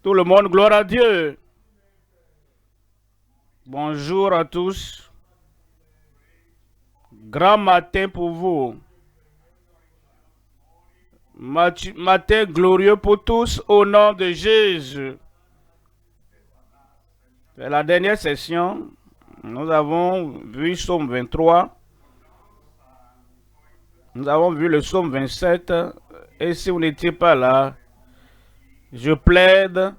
Tout le monde, gloire à Dieu. Bonjour à tous. Grand matin pour vous. Matin glorieux pour tous au nom de Jésus. C'est la dernière session. Nous avons vu Psaume 23. Nous avons vu le Psaume 27. Et si vous n'étiez pas là, je plaide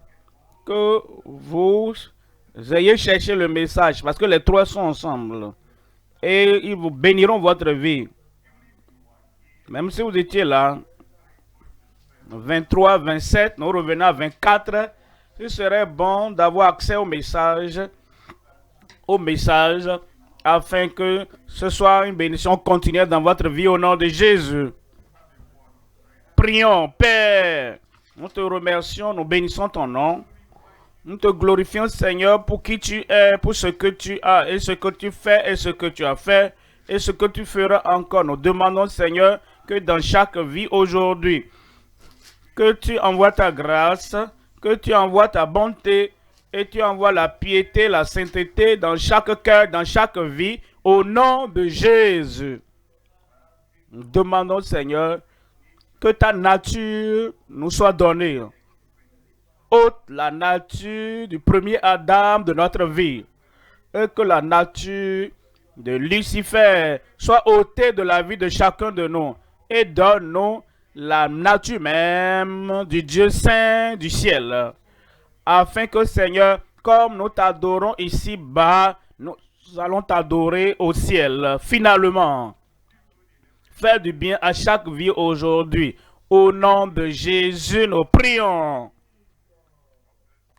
que vous ayez cherché le message parce que les trois sont ensemble. Et ils vous béniront votre vie. Même si vous étiez là, 23, 27, nous revenons à 24. Ce serait bon d'avoir accès au message, afin que ce soit une bénédiction continuelle dans votre vie au nom de Jésus. Prions, Père, nous te remercions, nous bénissons ton nom. Nous te glorifions, Seigneur, pour qui tu es, pour ce que tu as, et ce que tu fais, et ce que tu as fait, et ce que tu feras encore. Nous demandons, Seigneur, que dans chaque vie aujourd'hui, que tu envoies ta grâce, que tu envoies ta bonté, et tu envoies la piété, la sainteté dans chaque cœur, dans chaque vie, au nom de Jésus. Nous demandons, Seigneur, que ta nature nous soit donnée. Ôte la nature du premier Adam de notre vie, et que la nature de Lucifer soit ôtée de la vie de chacun de nous, et donne-nous la nature même du Dieu saint du ciel, afin que, Seigneur, comme nous t'adorons ici-bas, nous allons t'adorer au ciel. Finalement, fais du bien à chaque vie aujourd'hui. Au nom de Jésus, nous prions.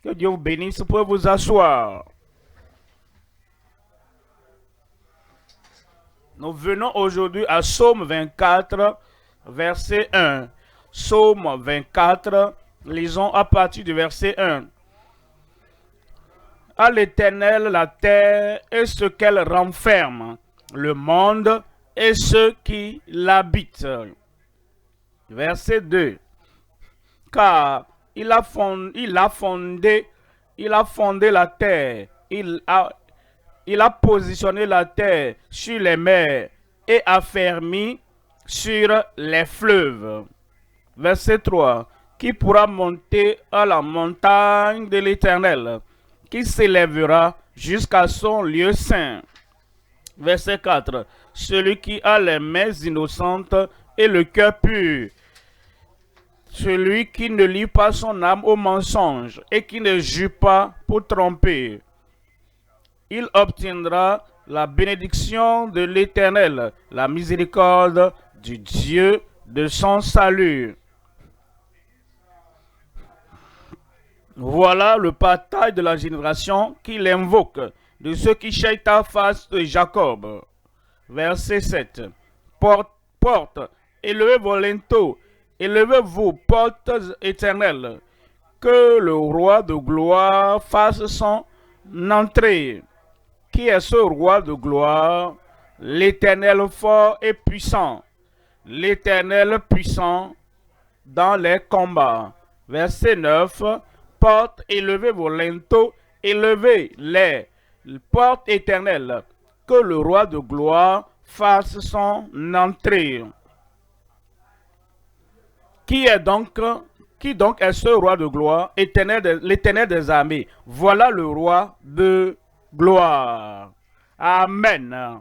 Que Dieu vous bénisse, vous pouvez vous asseoir. Nous venons aujourd'hui à Psaume 24, verset 1. Psaume 24, lisons à partir du verset 1. À l'Éternel la terre et ce qu'elle renferme, le monde et ceux qui l'habitent. Verset 2. Car il a fondé la terre, il a positionné la terre sur les mers et affermi sur les fleuves. Verset 3. Qui pourra monter à la montagne de l'Éternel, qui s'élèvera jusqu'à son lieu saint. Verset 4. Celui qui a les mains innocentes et le cœur pur, celui qui ne lie pas son âme au mensonge et qui ne jure pas pour tromper. Il obtiendra la bénédiction de l'Éternel, la miséricorde du Dieu de son salut. Voilà le partage de la génération qu'il invoque, de ceux qui cherchent ta face de Jacob. Verset 7. Porte, élevez vos linteaux, élevez-vous, portes éternelles, que le roi de gloire fasse son entrée. Qui est ce roi de gloire? L'Éternel fort et puissant, l'Éternel puissant dans les combats. Verset 9. Porte, élevez vos linteaux, élevez les portes éternelles, que le roi de gloire fasse son entrée. Qui donc est ce roi de gloire? L'Éternel des armées. Voilà le roi de gloire. Amen.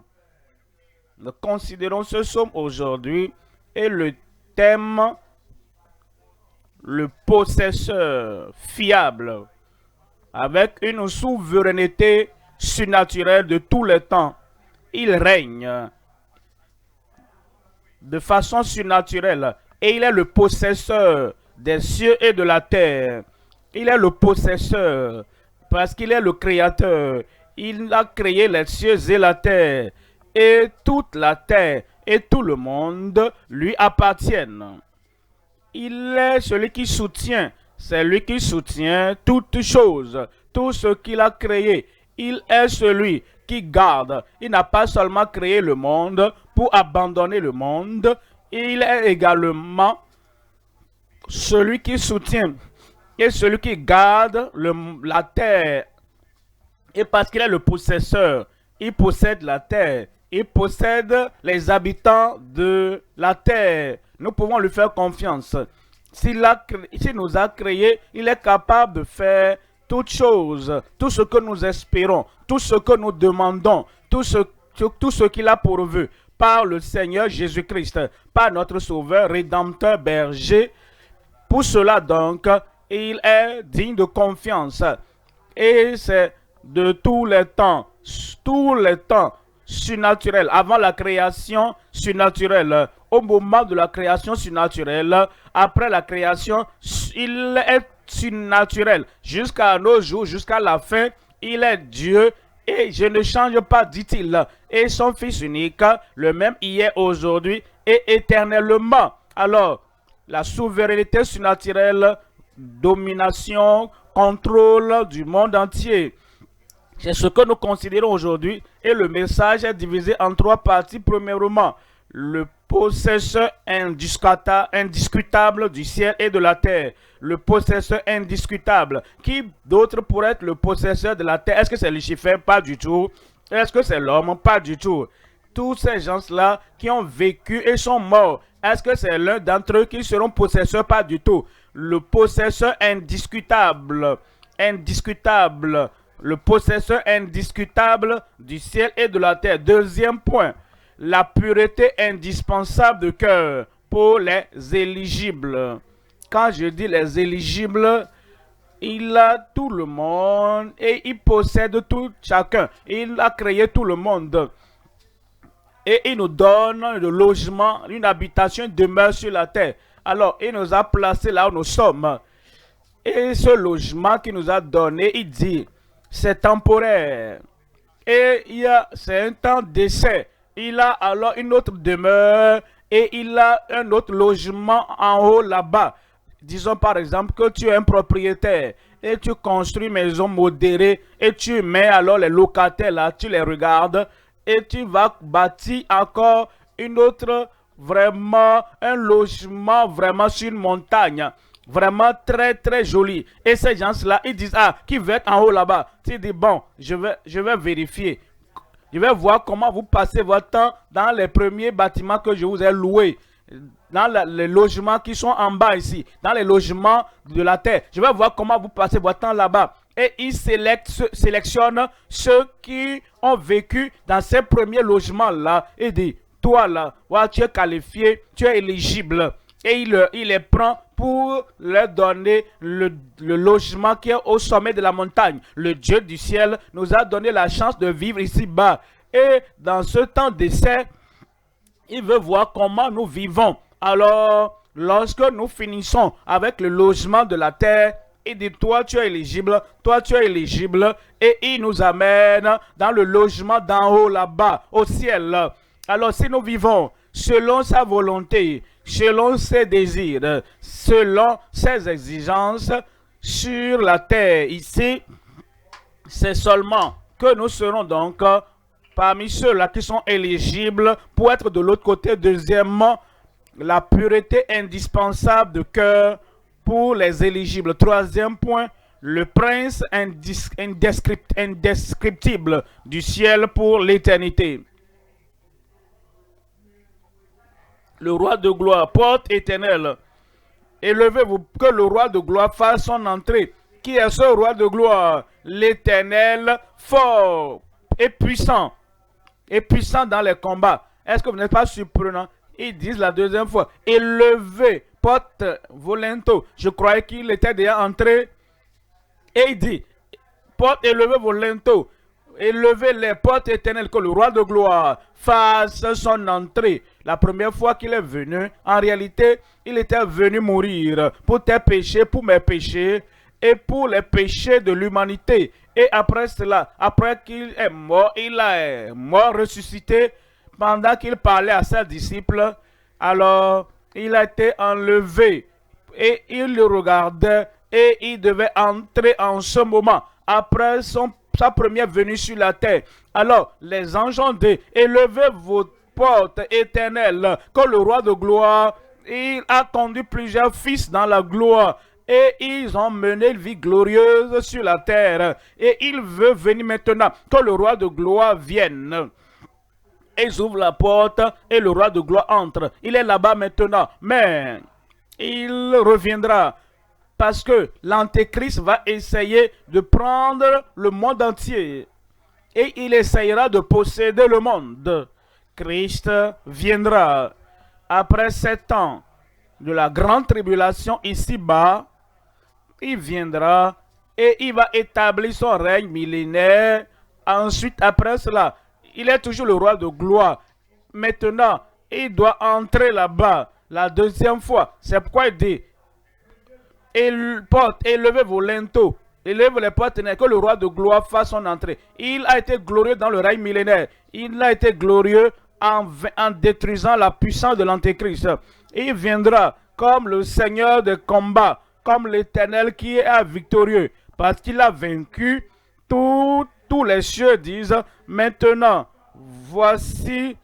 Nous considérons ce psaume aujourd'hui et le thème, le possesseur fiable, avec une souveraineté surnaturelle de tous les temps. Il règne de façon surnaturelle et il est le possesseur des cieux et de la terre. Il est le possesseur parce qu'il est le créateur. Il a créé les cieux et la terre, et toute la terre et tout le monde lui appartiennent. Il est celui qui soutient, c'est lui qui soutient toutes choses, tout ce qu'il a créé. Il est celui qui garde. Il n'a pas seulement créé le monde pour abandonner le monde, il est également celui qui soutient Et celui qui garde la terre, et parce qu'il est le possesseur, il possède la terre, il possède les habitants de la terre. Nous pouvons lui faire confiance. S'il nous a créés, il est capable de faire toutes choses, tout ce que nous espérons, tout ce que nous demandons, tout ce qu'il a pourvu par le Seigneur Jésus-Christ, par notre Sauveur, Rédempteur, Berger. Pour cela donc, il est digne de confiance. Et c'est de tous les temps surnaturel, avant la création surnaturelle, au moment de la création surnaturelle, après la création, il est surnaturel. Jusqu'à nos jours, jusqu'à la fin, il est Dieu et je ne change pas, dit-il. Et son Fils unique, le même hier, aujourd'hui et éternellement. Alors, la souveraineté surnaturelle, domination, contrôle du monde entier. C'est ce que nous considérons aujourd'hui et le message est divisé en trois parties. Premièrement, le possesseur indiscutable du ciel et de la terre. Le possesseur indiscutable. Qui d'autre pourrait être le possesseur de la terre? Est-ce que c'est Lucifer? Pas du tout. Est-ce que c'est l'homme? Pas du tout. Tous ces gens-là qui ont vécu et sont morts, est-ce que c'est l'un d'entre eux qui seront possesseurs? Pas du tout. Le possesseur indiscutable. Indiscutable. Le possesseur indiscutable du ciel et de la terre. Deuxième point, la pureté indispensable de cœur pour les éligibles. Quand je dis les éligibles, il a tout le monde et il possède tout chacun. Il a créé tout le monde. Et il nous donne le logement, une habitation, une demeure sur la terre. Alors, il nous a placés là où nous sommes. Et ce logement qu'il nous a donné, il dit, c'est temporaire. Et c'est un temps d'essai. Il a alors une autre demeure et il a un autre logement en haut là-bas. Disons par exemple que tu es un propriétaire et tu construis une maison modérée et tu mets alors les locataires là, tu les regardes et tu vas bâtir encore une autre, vraiment un logement vraiment sur une montagne. Vraiment très très joli. Et ces gens-là, ils disent, ah, qui veut être en haut là-bas? Tu dis, bon, je vais vérifier. Je vais voir comment vous passez votre temps dans les premiers bâtiments que je vous ai loués. Dans les logements qui sont en bas ici. Dans les logements de la terre. Je vais voir comment vous passez votre temps là-bas. Et ils sélectionnent ceux qui ont vécu dans ces premiers logements-là. Et dit, toi là, ouais, tu es qualifié, tu es éligible. Et il les prend pour leur donner le logement qui est au sommet de la montagne. Le Dieu du ciel nous a donné la chance de vivre ici-bas. Et dans ce temps d'essai, il veut voir comment nous vivons. Alors, lorsque nous finissons avec le logement de la terre, il dit, toi tu es éligible, toi tu es éligible. Et il nous amène dans le logement d'en haut là-bas, au ciel. Alors, si nous vivons selon sa volonté, selon ses désirs, selon ses exigences sur la terre ici, c'est seulement que nous serons donc parmi ceux-là qui sont éligibles pour être de l'autre côté. Deuxièmement, la pureté indispensable de cœur pour les éligibles. Troisième point, le prince indescriptible du ciel pour l'éternité. Le roi de gloire, porte éternelle. Élevez-vous, que le roi de gloire fasse son entrée. Qui est ce roi de gloire? L'Éternel, fort et puissant dans les combats. Est-ce que vous n'êtes pas surprenant? Ils disent la deuxième fois, élevez, porte volento. Je croyais qu'il était déjà entré. Et il dit, porte élevez volento. Élevez les portes éternelles, que le roi de gloire fasse son entrée. La première fois qu'il est venu, en réalité, il était venu mourir pour tes péchés, pour mes péchés et pour les péchés de l'humanité. Et après cela, après qu'il est mort, il est mort, ressuscité, pendant qu'il parlait à ses disciples, alors il a été enlevé et il le regardait et il devait entrer en ce moment, après sa première venue sur la terre. Alors, les anges ont dit, élevez vos portes éternelles, que le roi de gloire, il a conduit plusieurs fils dans la gloire, et ils ont mené une vie glorieuse sur la terre. Et il veut venir maintenant, que le roi de gloire vienne. Ils ouvrent la porte et le roi de gloire entre. Il est là-bas maintenant, mais il reviendra parce que l'Antéchrist va essayer de prendre le monde entier et il essayera de posséder le monde. Christ viendra après 7 ans de la grande tribulation ici-bas. Il viendra et il va établir son règne millénaire. Ensuite, après cela, il est toujours le roi de gloire. Maintenant, il doit entrer là-bas la deuxième fois. C'est pourquoi il dit, élevez vos linteaux, élevez les partenaires, que le roi de gloire fasse son entrée. Il a été glorieux dans le règne millénaire. Il a été glorieux en détruisant la puissance de l'Antéchrist. Il viendra comme le Seigneur de combat, comme l'Éternel qui est victorieux, parce qu'il a vaincu. Tous les cieux disent, maintenant, voici,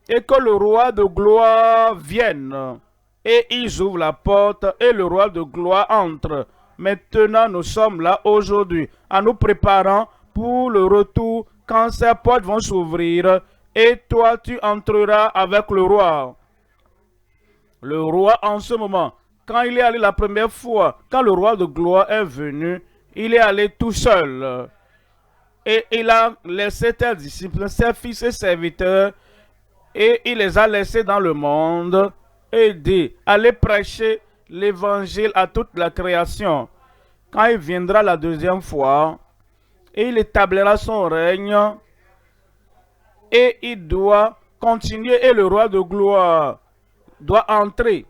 et que le roi de gloire vienne. Et ils ouvrent la porte et le roi de gloire entre. Maintenant, nous sommes là aujourd'hui, en nous préparant pour le retour, quand ces portes vont s'ouvrir, et toi, tu entreras avec le roi. Le roi, en ce moment, quand il est allé la première fois, quand le roi de gloire est venu, il est allé tout seul. Et il a laissé ses disciples, ses fils et serviteurs, et il les a laissés dans le monde, et dit, allez prêcher l'évangile à toute la création. Quand il viendra la deuxième fois, et il établira son règne, et il doit continuer, et le roi de gloire doit entrer.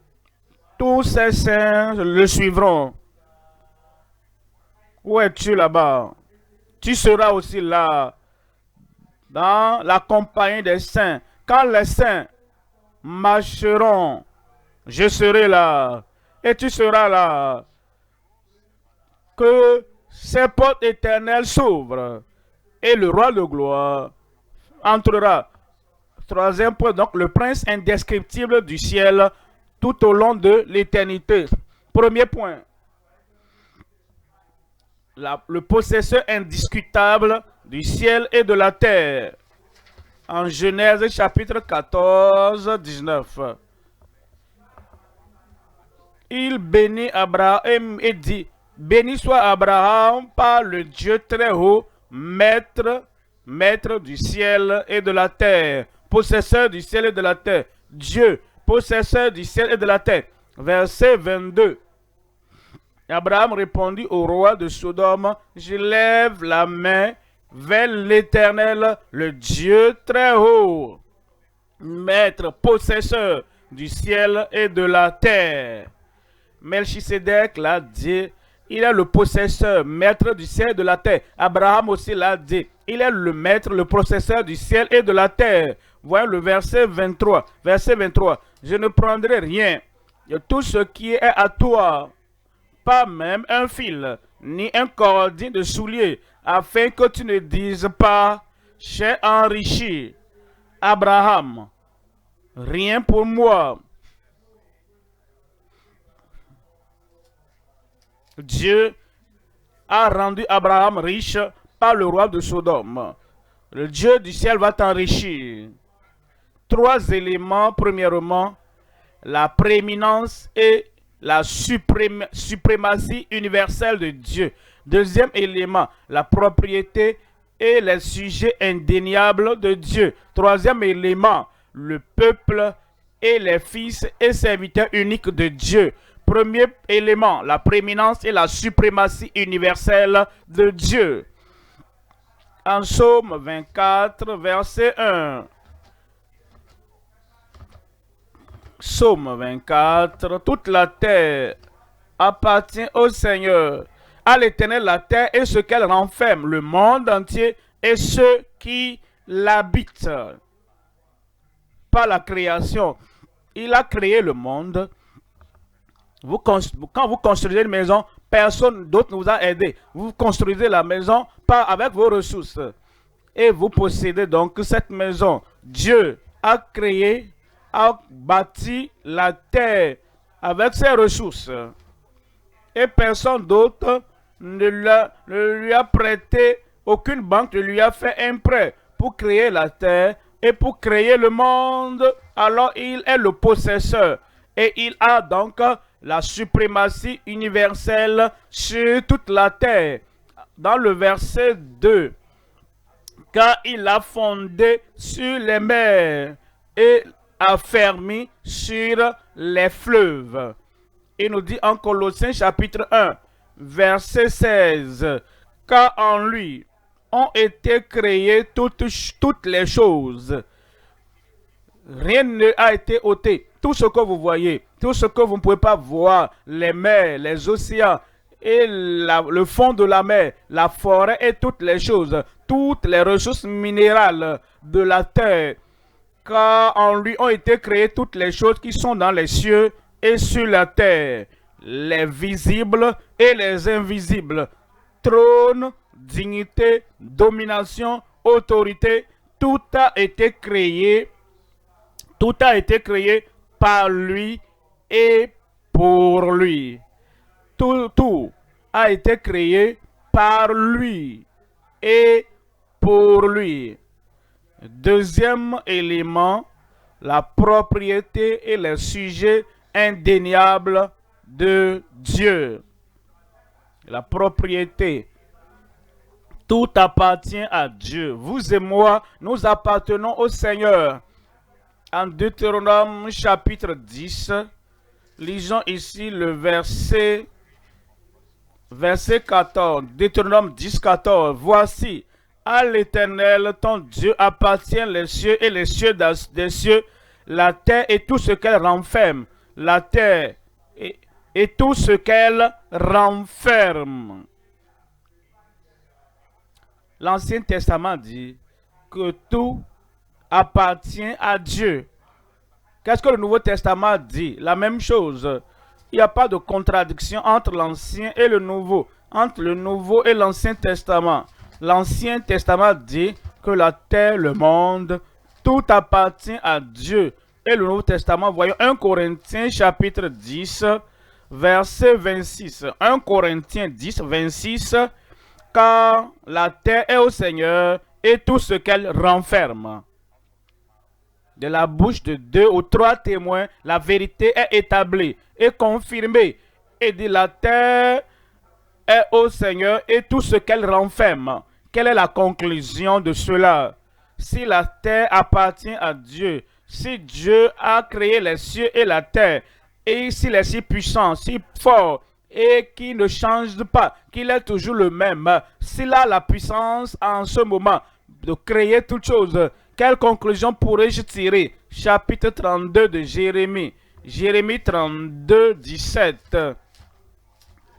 Tous ces saints le suivront. Où es-tu là-bas? Tu seras aussi là, dans la compagnie des saints. Quand les saints marcheront, je serai là, et tu seras là. Que ces portes éternelles s'ouvrent, et le roi de gloire entrera. Troisième point, donc le prince indescriptible du ciel tout au long de l'éternité. Premier point, le possesseur indiscutable du ciel et de la terre. En Genèse chapitre 14, 19. Il bénit Abraham et dit, béni soit Abraham par le Dieu très haut, maître du ciel et de la terre, possesseur du ciel et de la terre. Dieu, possesseur du ciel et de la terre. Verset 22. Abraham répondit au roi de Sodome, je lève la main vers l'Éternel, le Dieu très haut, maître, possesseur du ciel et de la terre. Melchisedec l'a dit, il est le possesseur, maître du ciel et de la terre. Abraham aussi l'a dit, il est le maître, le possesseur du ciel et de la terre. Voyons le verset 23. Verset 23. Je ne prendrai rien de tout ce qui est à toi, pas même un fil, ni un cordon de soulier, afin que tu ne dises pas, j'ai enrichi Abraham, rien pour moi. Dieu a rendu Abraham riche par le roi de Sodome. Le Dieu du ciel va t'enrichir. 3 éléments. Premièrement, la prééminence et la suprématie universelle de Dieu. Deuxième élément, la propriété et les sujets indéniables de Dieu. Troisième élément, le peuple et les fils et serviteurs uniques de Dieu. Premier élément, la prééminence et la suprématie universelle de Dieu. En Psaume 24, verset 1. Psaume 24, toute la terre appartient au Seigneur. À l'Éternel la terre et ce qu'elle renferme, le monde entier et ceux qui l'habitent. Par la création, il a créé le monde. Quand vous construisez une maison, personne d'autre ne vous a aidé. Vous construisez la maison avec vos ressources. Et vous possédez donc cette maison. Dieu a bâti la terre avec ses ressources. et personne d'autre ne lui a prêté, aucune banque ne lui a fait un prêt pour créer la terre et pour créer le monde. Alors il est le possesseur et il a donc la suprématie universelle sur toute la terre. Dans le verset 2, car il a fondé sur les mers et affermi sur les fleuves. Il nous dit en Colossiens chapitre 1, verset 16, car en lui ont été créées toutes les choses. Rien n'a été ôté. Tout ce que vous voyez, tout ce que vous ne pouvez pas voir, les mers, les océans, et le fond de la mer, la forêt et toutes les choses, toutes les ressources minérales de la terre, car en lui ont été créées toutes les choses qui sont dans les cieux et sur la terre, les visibles et les invisibles, trône, dignité, domination, autorité, tout a été créé par lui et pour lui. Tout a été créé par lui et pour lui. Deuxième élément, la propriété et les sujets indéniables de Dieu. La propriété. Tout appartient à Dieu. Vous et moi, nous appartenons au Seigneur. En Deutéronome chapitre 10, lisons ici le verset 14, Deutéronome 10, 14. Voici, à l'Éternel, ton Dieu, appartient les cieux et les cieux des cieux, la terre et tout ce qu'elle renferme, la terre et tout ce qu'elle renferme. L'Ancien Testament dit que tout appartient à Dieu. Qu'est-ce que le Nouveau Testament dit? La même chose. Il n'y a pas de contradiction entre l'Ancien et le Nouveau, entre le Nouveau et l'Ancien Testament. L'Ancien Testament dit que la terre, le monde, tout appartient à Dieu. Et le Nouveau Testament, voyons 1 Corinthiens chapitre 10, verset 26. 1 Corinthiens 10, 26. Car la terre est au Seigneur et tout ce qu'elle renferme. De la bouche de 2 ou 3 témoins, la vérité est établie et confirmée. Et dit la terre est au Seigneur et tout ce qu'elle renferme. Quelle est la conclusion de cela? Si la terre appartient à Dieu, si Dieu a créé les cieux et la terre, et s'il est si puissant, si fort, et qui ne change pas, qu'il est toujours le même, s'il a la puissance en ce moment de créer toutes choses, quelle conclusion pourrais-je tirer? Chapitre 32 de Jérémie. Jérémie 32, 17.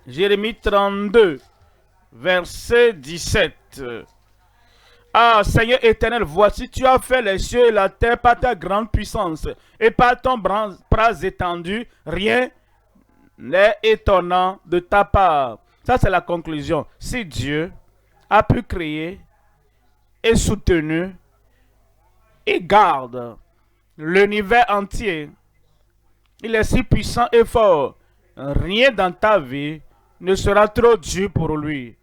Jérémie 32, verset 17. Ah, Seigneur éternel, voici, tu as fait les cieux et la terre par ta grande puissance et par ton bras étendu. Rien n'est étonnant de ta part. Ça, c'est la conclusion. Si Dieu a pu créer et soutenu et garde l'univers entier, il est si puissant et fort, rien dans ta vie ne sera trop dur pour lui.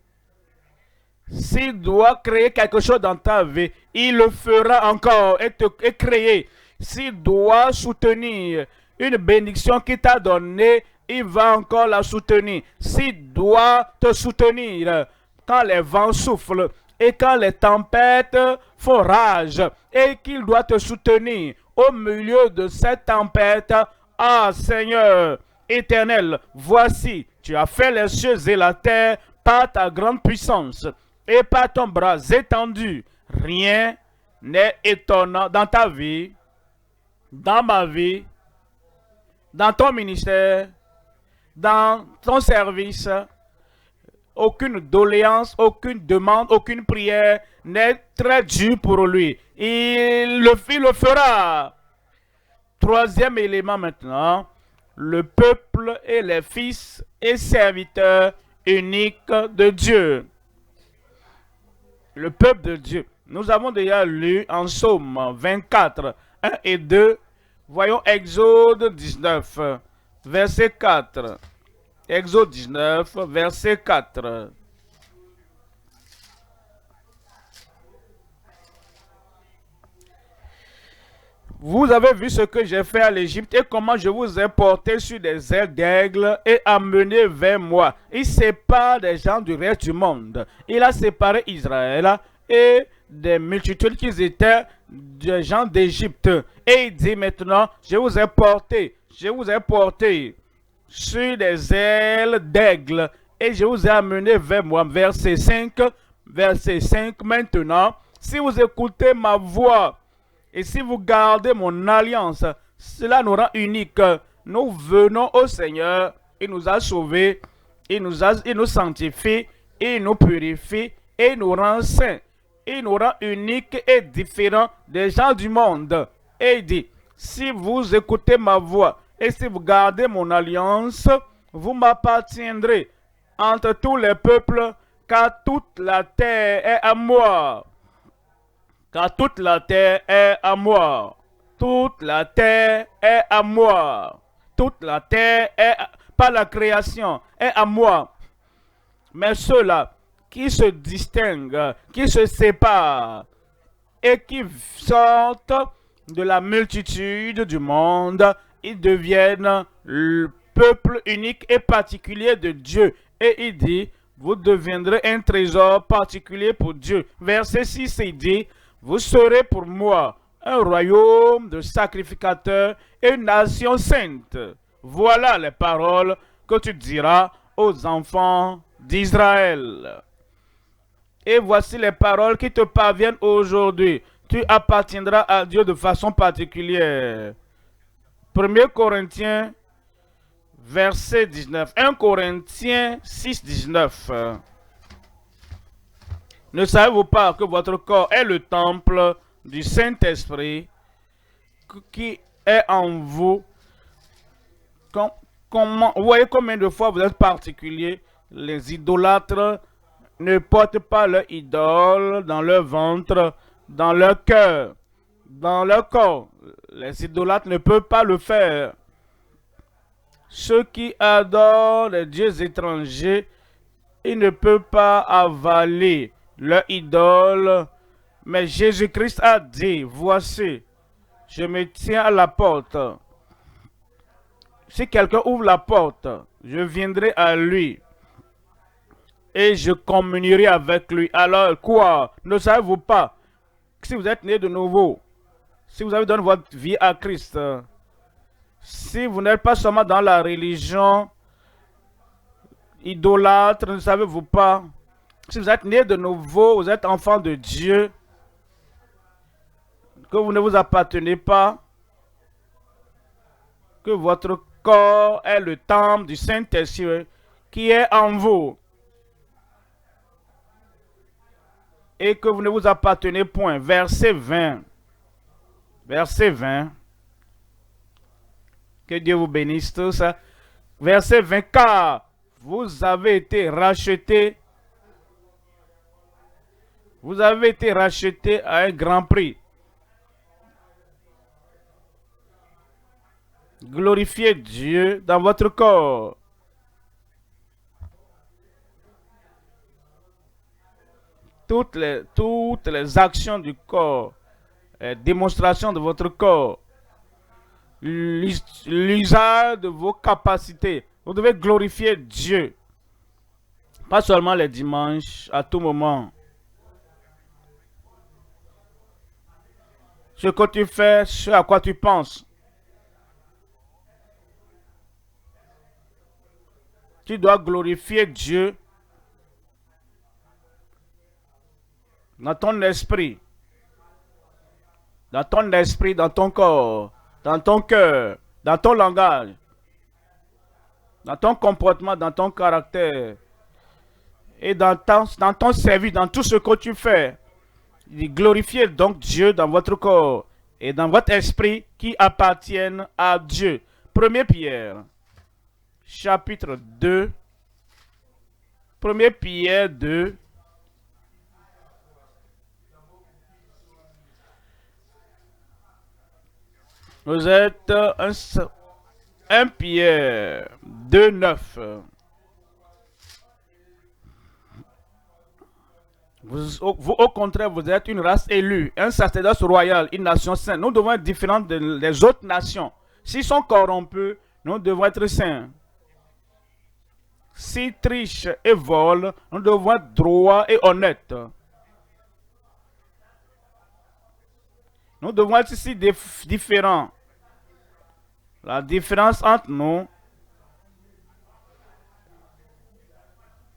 S'il doit créer quelque chose dans ta vie, il le fera encore et créer. S'il doit soutenir une bénédiction qu'il t'a donnée, il va encore la soutenir. S'il doit te soutenir quand les vents soufflent et quand les tempêtes font rage et qu'il doit te soutenir au milieu de cette tempête, ah Seigneur éternel, voici, tu as fait les cieux et la terre par ta grande puissance et par ton bras étendu. Rien n'est étonnant dans ta vie, dans ma vie, dans ton ministère, dans ton service. Aucune doléance, aucune demande, aucune prière n'est très dure pour lui. Il le fera. Troisième élément maintenant, le peuple et les fils et serviteurs uniques de Dieu. Le peuple de Dieu. Nous avons déjà lu en Psaume 24, 1 et 2. Voyons Exode 19, verset 4. Exode 19, verset 4. Vous avez vu ce que j'ai fait à l'Égypte et comment je vous ai porté sur des ailes d'aigle et amené vers moi. Il sépare des gens du reste du monde. Il a séparé Israël et des multitudes qui étaient des gens d'Égypte. Et il dit maintenant, je vous ai porté sur des ailes d'aigle et je vous ai amené vers moi. Verset 5, maintenant, si vous écoutez ma voix, et si vous gardez mon alliance, cela nous rend uniques. Nous venons au Seigneur, il nous a sauvés, il nous sanctifie, il nous purifie, et il nous rend saints. Il nous rend uniques et différents des gens du monde. Et il dit, si vous écoutez ma voix, et si vous gardez mon alliance, vous m'appartiendrez entre tous les peuples, car toute la terre est à moi. Car toute la terre est à moi. Toute la terre est à moi. Toute la terre est, pas la création, est à moi. Mais ceux-là qui se distinguent, qui se séparent et qui sortent de la multitude du monde, ils deviennent le peuple unique et particulier de Dieu. Et il dit, vous deviendrez un trésor particulier pour Dieu. Verset 6, il dit, vous serez pour moi un royaume de sacrificateurs et une nation sainte. Voilà les paroles que tu diras aux enfants d'Israël. Et voici les paroles qui te parviennent aujourd'hui. Tu appartiendras à Dieu de façon particulière. 1 Corinthiens, verset 19. 1 Corinthiens 6, 19. Ne savez-vous pas que votre corps est le temple du Saint-Esprit qui est en vous? Vous voyez combien de fois vous êtes particulier? Les idolâtres ne portent pas leur idole dans leur ventre, dans leur cœur, dans leur corps. Les idolâtres ne peuvent pas le faire. Ceux qui adorent les dieux étrangers, ils ne peuvent pas avaler leur idole. Mais Jésus-Christ a dit, voici, je me tiens à la porte. Si quelqu'un ouvre la porte, je viendrai à lui et je communierai avec lui. Alors quoi? Ne savez-vous pas que si vous êtes né de nouveau, si vous avez donné votre vie à Christ, si vous n'êtes pas seulement dans la religion idolâtre, ne savez-vous pas, si vous êtes né de nouveau, vous êtes enfant de Dieu, que vous ne vous appartenez pas, que votre corps est le temple du Saint-Esprit qui est en vous, et que vous ne vous appartenez point. Verset 20. Verset 20. Que Dieu vous bénisse tous. Verset 20. Car vous avez été rachetés. Vous avez été rachetés à un grand prix. Glorifiez Dieu dans votre corps. Toutes les actions du corps, démonstration de votre corps, l'usage de vos capacités. Vous devez glorifier Dieu. Pas seulement les dimanches, à tout moment. Ce que tu fais, ce à quoi tu penses. Tu dois glorifier Dieu dans ton esprit, dans ton corps, dans ton cœur, dans ton langage, dans ton comportement, dans ton caractère et dans ton service, dans tout ce que tu fais. Glorifiez donc Dieu dans votre corps et dans votre esprit qui appartiennent à Dieu. 1 Pierre, chapitre 2. 1 Pierre 2. Vous êtes 1 Pierre 2, 9. Au contraire, vous êtes une race élue, un sacerdoce royal, une nation sainte. Nous devons être différents des autres nations. S'ils sont corrompus, nous devons être saints. S'ils trichent et volent, nous devons être droits et honnêtes. Nous devons être ici différents. La différence entre nous,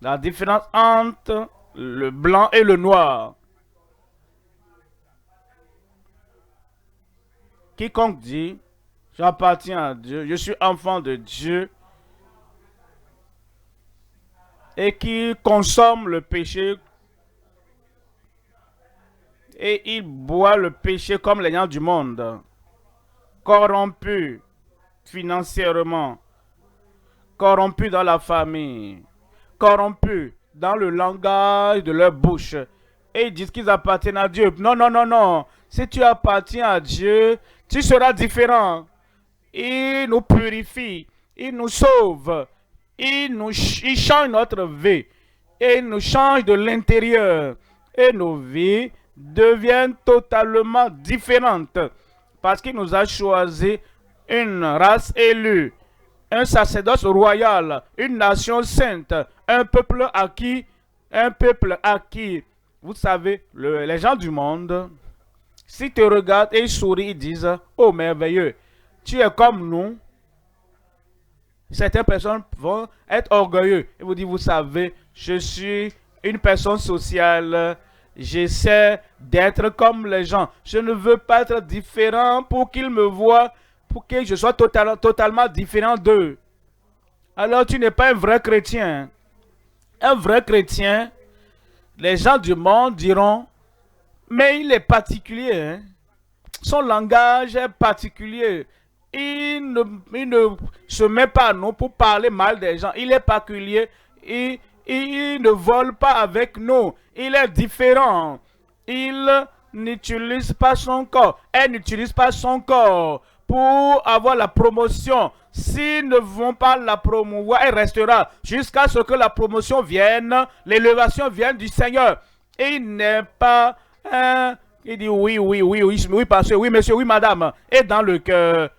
la différence entre le blanc et le noir. Quiconque dit, j'appartiens à Dieu, je suis enfant de Dieu, et qui consomme le péché, et il boit le péché comme les gens du monde, corrompu financièrement, corrompu dans la famille, corrompu dans le langage de leur bouche, et ils disent qu'ils appartiennent à Dieu. Non, non, non, non. Si tu appartiens à Dieu, tu seras différent. Il nous purifie, il nous sauve, il change notre vie, et il nous change de l'intérieur, et nos vies deviennent totalement différentes, parce qu'il nous a choisi une race élue, un sacerdoce royal, une nation sainte, un peuple acquis, un peuple acquis. Vous savez, les gens du monde, s'ils te regardent et ils sourient, ils disent, oh merveilleux, tu es comme nous. Certaines personnes vont être orgueilleux et vous dire, vous savez, je suis une personne sociale, j'essaie d'être comme les gens. Je ne veux pas être différent pour qu'ils me voient, pour que je sois totalement différent d'eux. Alors tu n'es pas un vrai chrétien. Un vrai chrétien, les gens du monde diront, mais il est particulier, hein? Son langage est particulier. Il ne se met pas à nous pour parler mal des gens. Il est particulier. Il ne vole pas avec nous. Il est différent. Il n'utilise pas son corps. Elle n'utilise pas son corps pour avoir la promotion. S'ils ne vont pas la promouvoir, elle restera jusqu'à ce que la promotion vienne, l'élévation vienne du Seigneur. Et il n'est pas un... Il dit oui, oui, oui, oui, oui, parce que oui, monsieur, oui, madame. Et dans le cœur,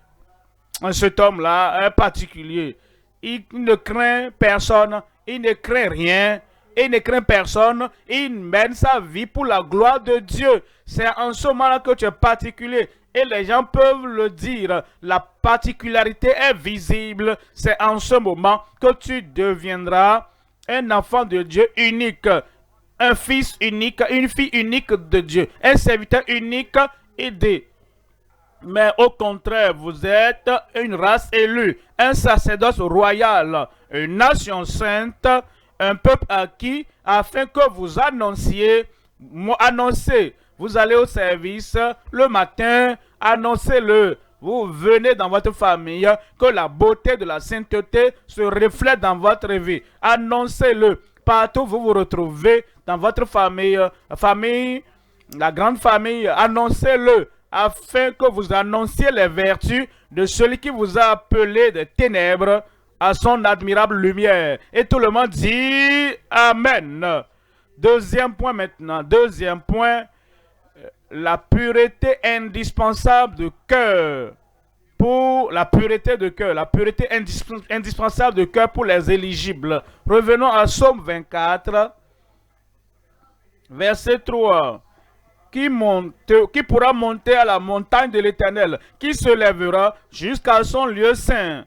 cet homme-là, un particulier, il ne craint personne, il ne craint rien, il ne craint personne, il mène sa vie pour la gloire de Dieu. C'est en ce moment-là que tu es particulier. Et les gens peuvent le dire, la particularité est visible. C'est en ce moment que tu deviendras un enfant de Dieu unique. Un fils unique, une fille unique de Dieu, un serviteur unique aidé. Mais au contraire, vous êtes une race élue, un sacerdoce royal, une nation sainte, un peuple acquis, afin que vous annoncez, vous allez au service le matin, annoncez-le. Vous venez dans votre famille, que la beauté de la sainteté se reflète dans votre vie. Annoncez-le. Partout où vous vous retrouvez, dans votre famille, la grande famille, annoncez-le, afin que vous annonciez les vertus de celui qui vous a appelé des ténèbres à son admirable lumière. Et tout le monde dit Amen. Deuxième point maintenant, deuxième point, la pureté indispensable de cœur. Pour la pureté de cœur, la pureté indispensable de cœur pour les éligibles. Revenons à Psaume 24, verset 3. Qui pourra monter à la montagne de l'Éternel, qui se lèvera jusqu'à son lieu saint.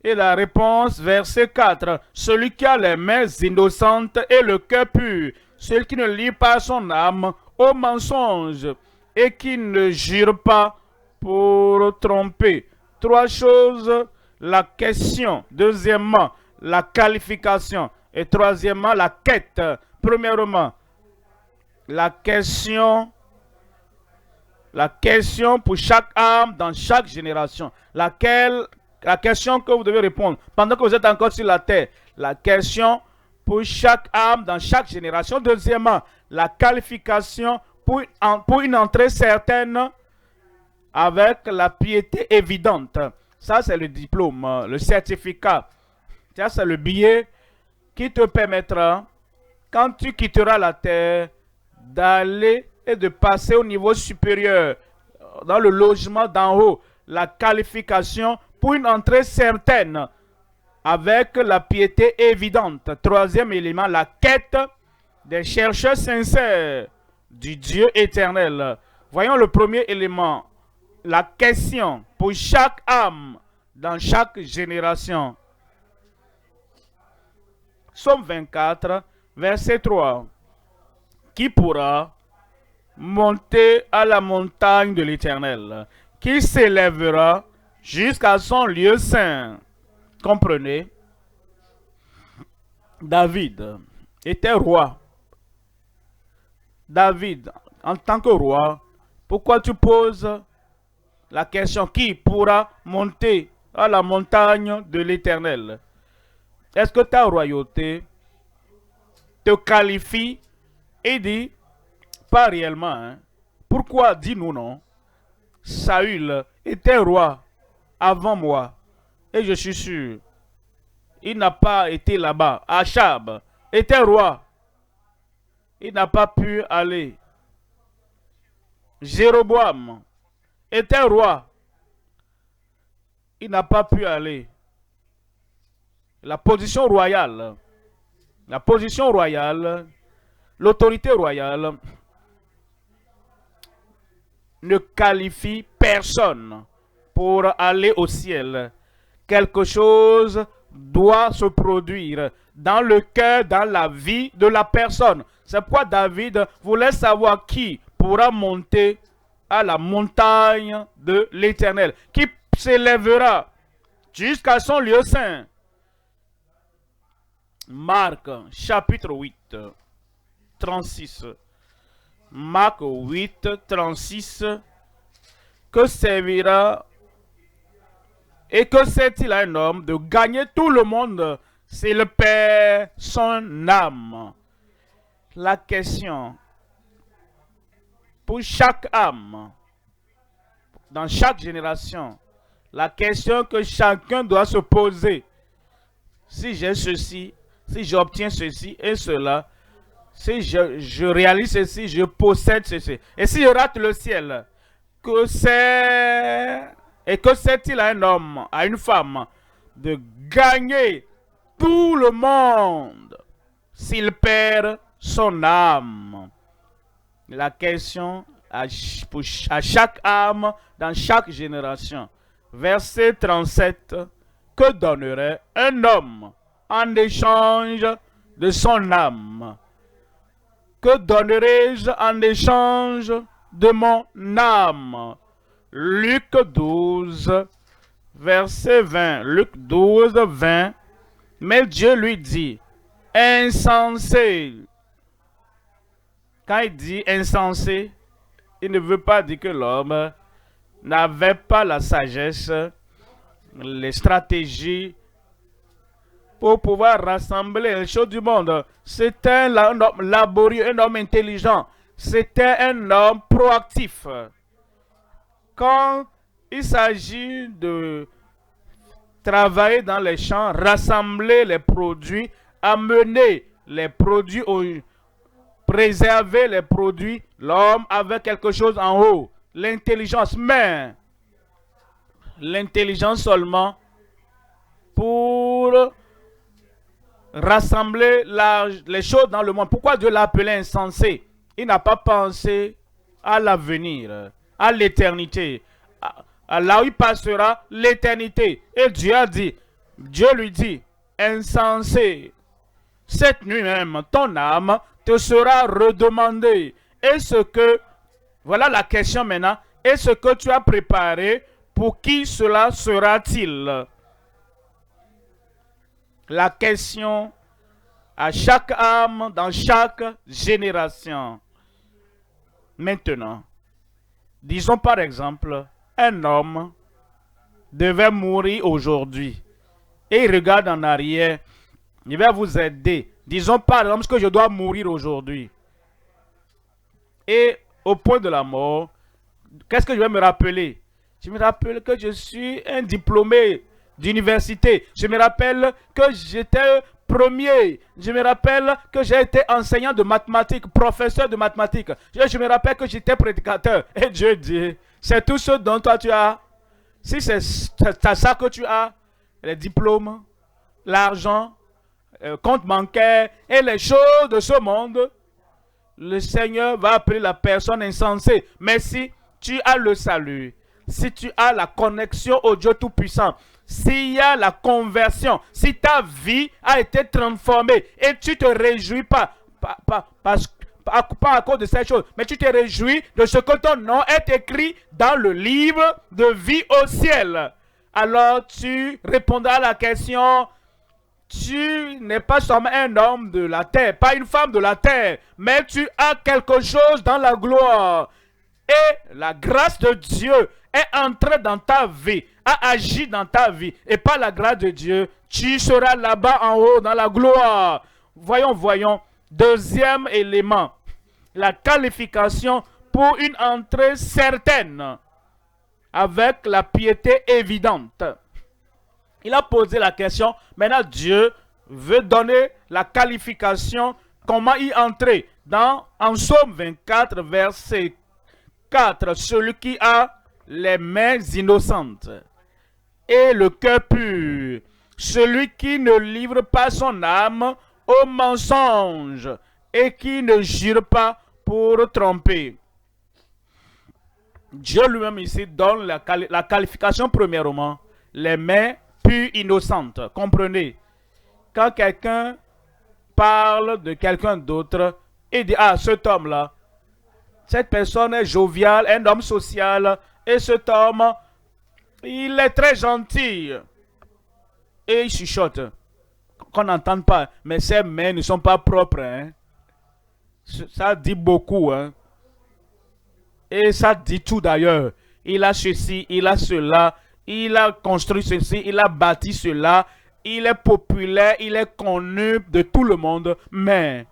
Et la réponse, verset 4. Celui qui a les mains innocentes et le cœur pur, celui qui ne lie pas son âme au mensonge et qui ne jure pas pour tromper. Trois choses, la question. Deuxièmement, la qualification. Et troisièmement, la quête. Premièrement, la question pour chaque âme dans chaque génération. La question que vous devez répondre pendant que vous êtes encore sur la terre. La question pour chaque âme dans chaque génération. Deuxièmement, la qualification pour une entrée certaine avec la piété évidente. Ça, c'est le diplôme, le certificat. Ça, c'est le billet qui te permettra, quand tu quitteras la terre, d'aller et de passer au niveau supérieur, dans le logement d'en haut, la qualification pour une entrée certaine, avec la piété évidente. Troisième élément, la quête des chercheurs sincères du Dieu éternel. Voyons le premier élément, la question pour chaque âme dans chaque génération. Psaume 24, verset 3. Qui pourra monter à la montagne de l'Éternel? Qui s'élèvera jusqu'à son lieu saint? Comprenez, David était roi. David, en tant que roi, pourquoi tu poses la question qui pourra monter à la montagne de l'Éternel? Est-ce que ta royauté te qualifie et dit, pas réellement, hein? Pourquoi dis-nous non? Saül était roi avant moi et je suis sûr, il n'a pas été là-bas. Achab était roi, il n'a pas pu aller. Jéroboam était roi, il n'a pas pu aller. La position royale, l'autorité royale ne qualifie personne pour aller au ciel. Quelque chose doit se produire dans le cœur, dans la vie de la personne. C'est pourquoi David voulait savoir qui pourra monter à la montagne de l'Éternel, qui s'élèvera jusqu'à son lieu saint. Marc chapitre 8, 36. Marc 8, 36. Que servira et que sert-il à un homme de gagner tout le monde s'il perd son âme? La question pour chaque âme, dans chaque génération, la question que chacun doit se poser: si j'ai ceci, si j'obtiens ceci et cela, si je réalise ceci, je possède ceci, et si je rate le ciel, que sert-il à un homme, à une femme, de gagner tout le monde s'il perd son âme? La question à chaque âme dans chaque génération. Verset 37. Que donnerait un homme en échange de son âme? Que donnerai-je en échange de mon âme? Luc 12, verset 20. Luc 12, 20. Mais Dieu lui dit, insensé. Quand il dit insensé, il ne veut pas dire que l'homme n'avait pas la sagesse, les stratégies pour pouvoir rassembler les choses du monde. C'était un homme laborieux, un homme intelligent. C'était un homme proactif. Quand il s'agit de travailler dans les champs, rassembler les produits, amener les produits, préserver les produits, l'homme avait quelque chose en haut, l'intelligence, mais l'intelligence seulement pour rassembler les choses dans le monde. Pourquoi Dieu l'a appelé insensé? Il n'a pas pensé à l'avenir, à l'éternité, à là où il passera l'éternité. Et Dieu lui dit, insensé, cette nuit même, ton âme te sera redemandée. Voilà la question maintenant, et ce que tu as préparé, pour qui cela sera-t-il? La question à chaque âme dans chaque génération. Maintenant, disons par exemple, un homme devait mourir aujourd'hui et il regarde en arrière, il va vous aider. Disons par exemple que je dois mourir aujourd'hui. Et au point de la mort, qu'est-ce que je vais me rappeler? Je me rappelle que je suis un diplômé d'université. Je me rappelle que j'étais premier. Je me rappelle que j'ai été enseignant de mathématiques, professeur de mathématiques. Je me rappelle que j'étais prédicateur. Et Dieu dit, c'est tout ce dont toi tu as. Si c'est ça que tu as, les diplômes, l'argent, compte bancaire et les choses de ce monde, le Seigneur va appeler la personne insensée. Mais si tu as le salut, si tu as la connexion au Dieu Tout-Puissant, s'il y a la conversion, si ta vie a été transformée et tu ne te réjouis pas à cause de ces choses, mais tu te réjouis de ce que ton nom est écrit dans le livre de vie au ciel, alors tu répondras à la question: tu n'es pas seulement un homme de la terre, pas une femme de la terre, mais tu as quelque chose dans la gloire. Et la grâce de Dieu est entrée dans ta vie, a agi dans ta vie. Et par la grâce de Dieu, tu seras là-bas en haut dans la gloire. Voyons. Deuxième élément, la qualification pour une entrée certaine, avec la piété évidente. Il a posé la question, maintenant Dieu veut donner la qualification, comment y entrer. En Psaume 24, verset 4, celui qui a les mains innocentes et le cœur pur, celui qui ne livre pas son âme au mensonge et qui ne jure pas pour tromper. Dieu lui-même ici donne la qualification premièrement, les mains pures innocentes. Comprenez, quand quelqu'un parle de quelqu'un d'autre, il dit: ah, cet homme-là, cette personne est joviale, un homme social, et cet homme, il est très gentil. Et il chuchote, qu'on n'entende pas, mais ses mains ne sont pas propres. Hein. Ça dit beaucoup. Hein. Et ça dit tout d'ailleurs. Il a ceci, il a cela, il a construit ceci, il a bâti cela, il est populaire, il est connu de tout le monde. Mais,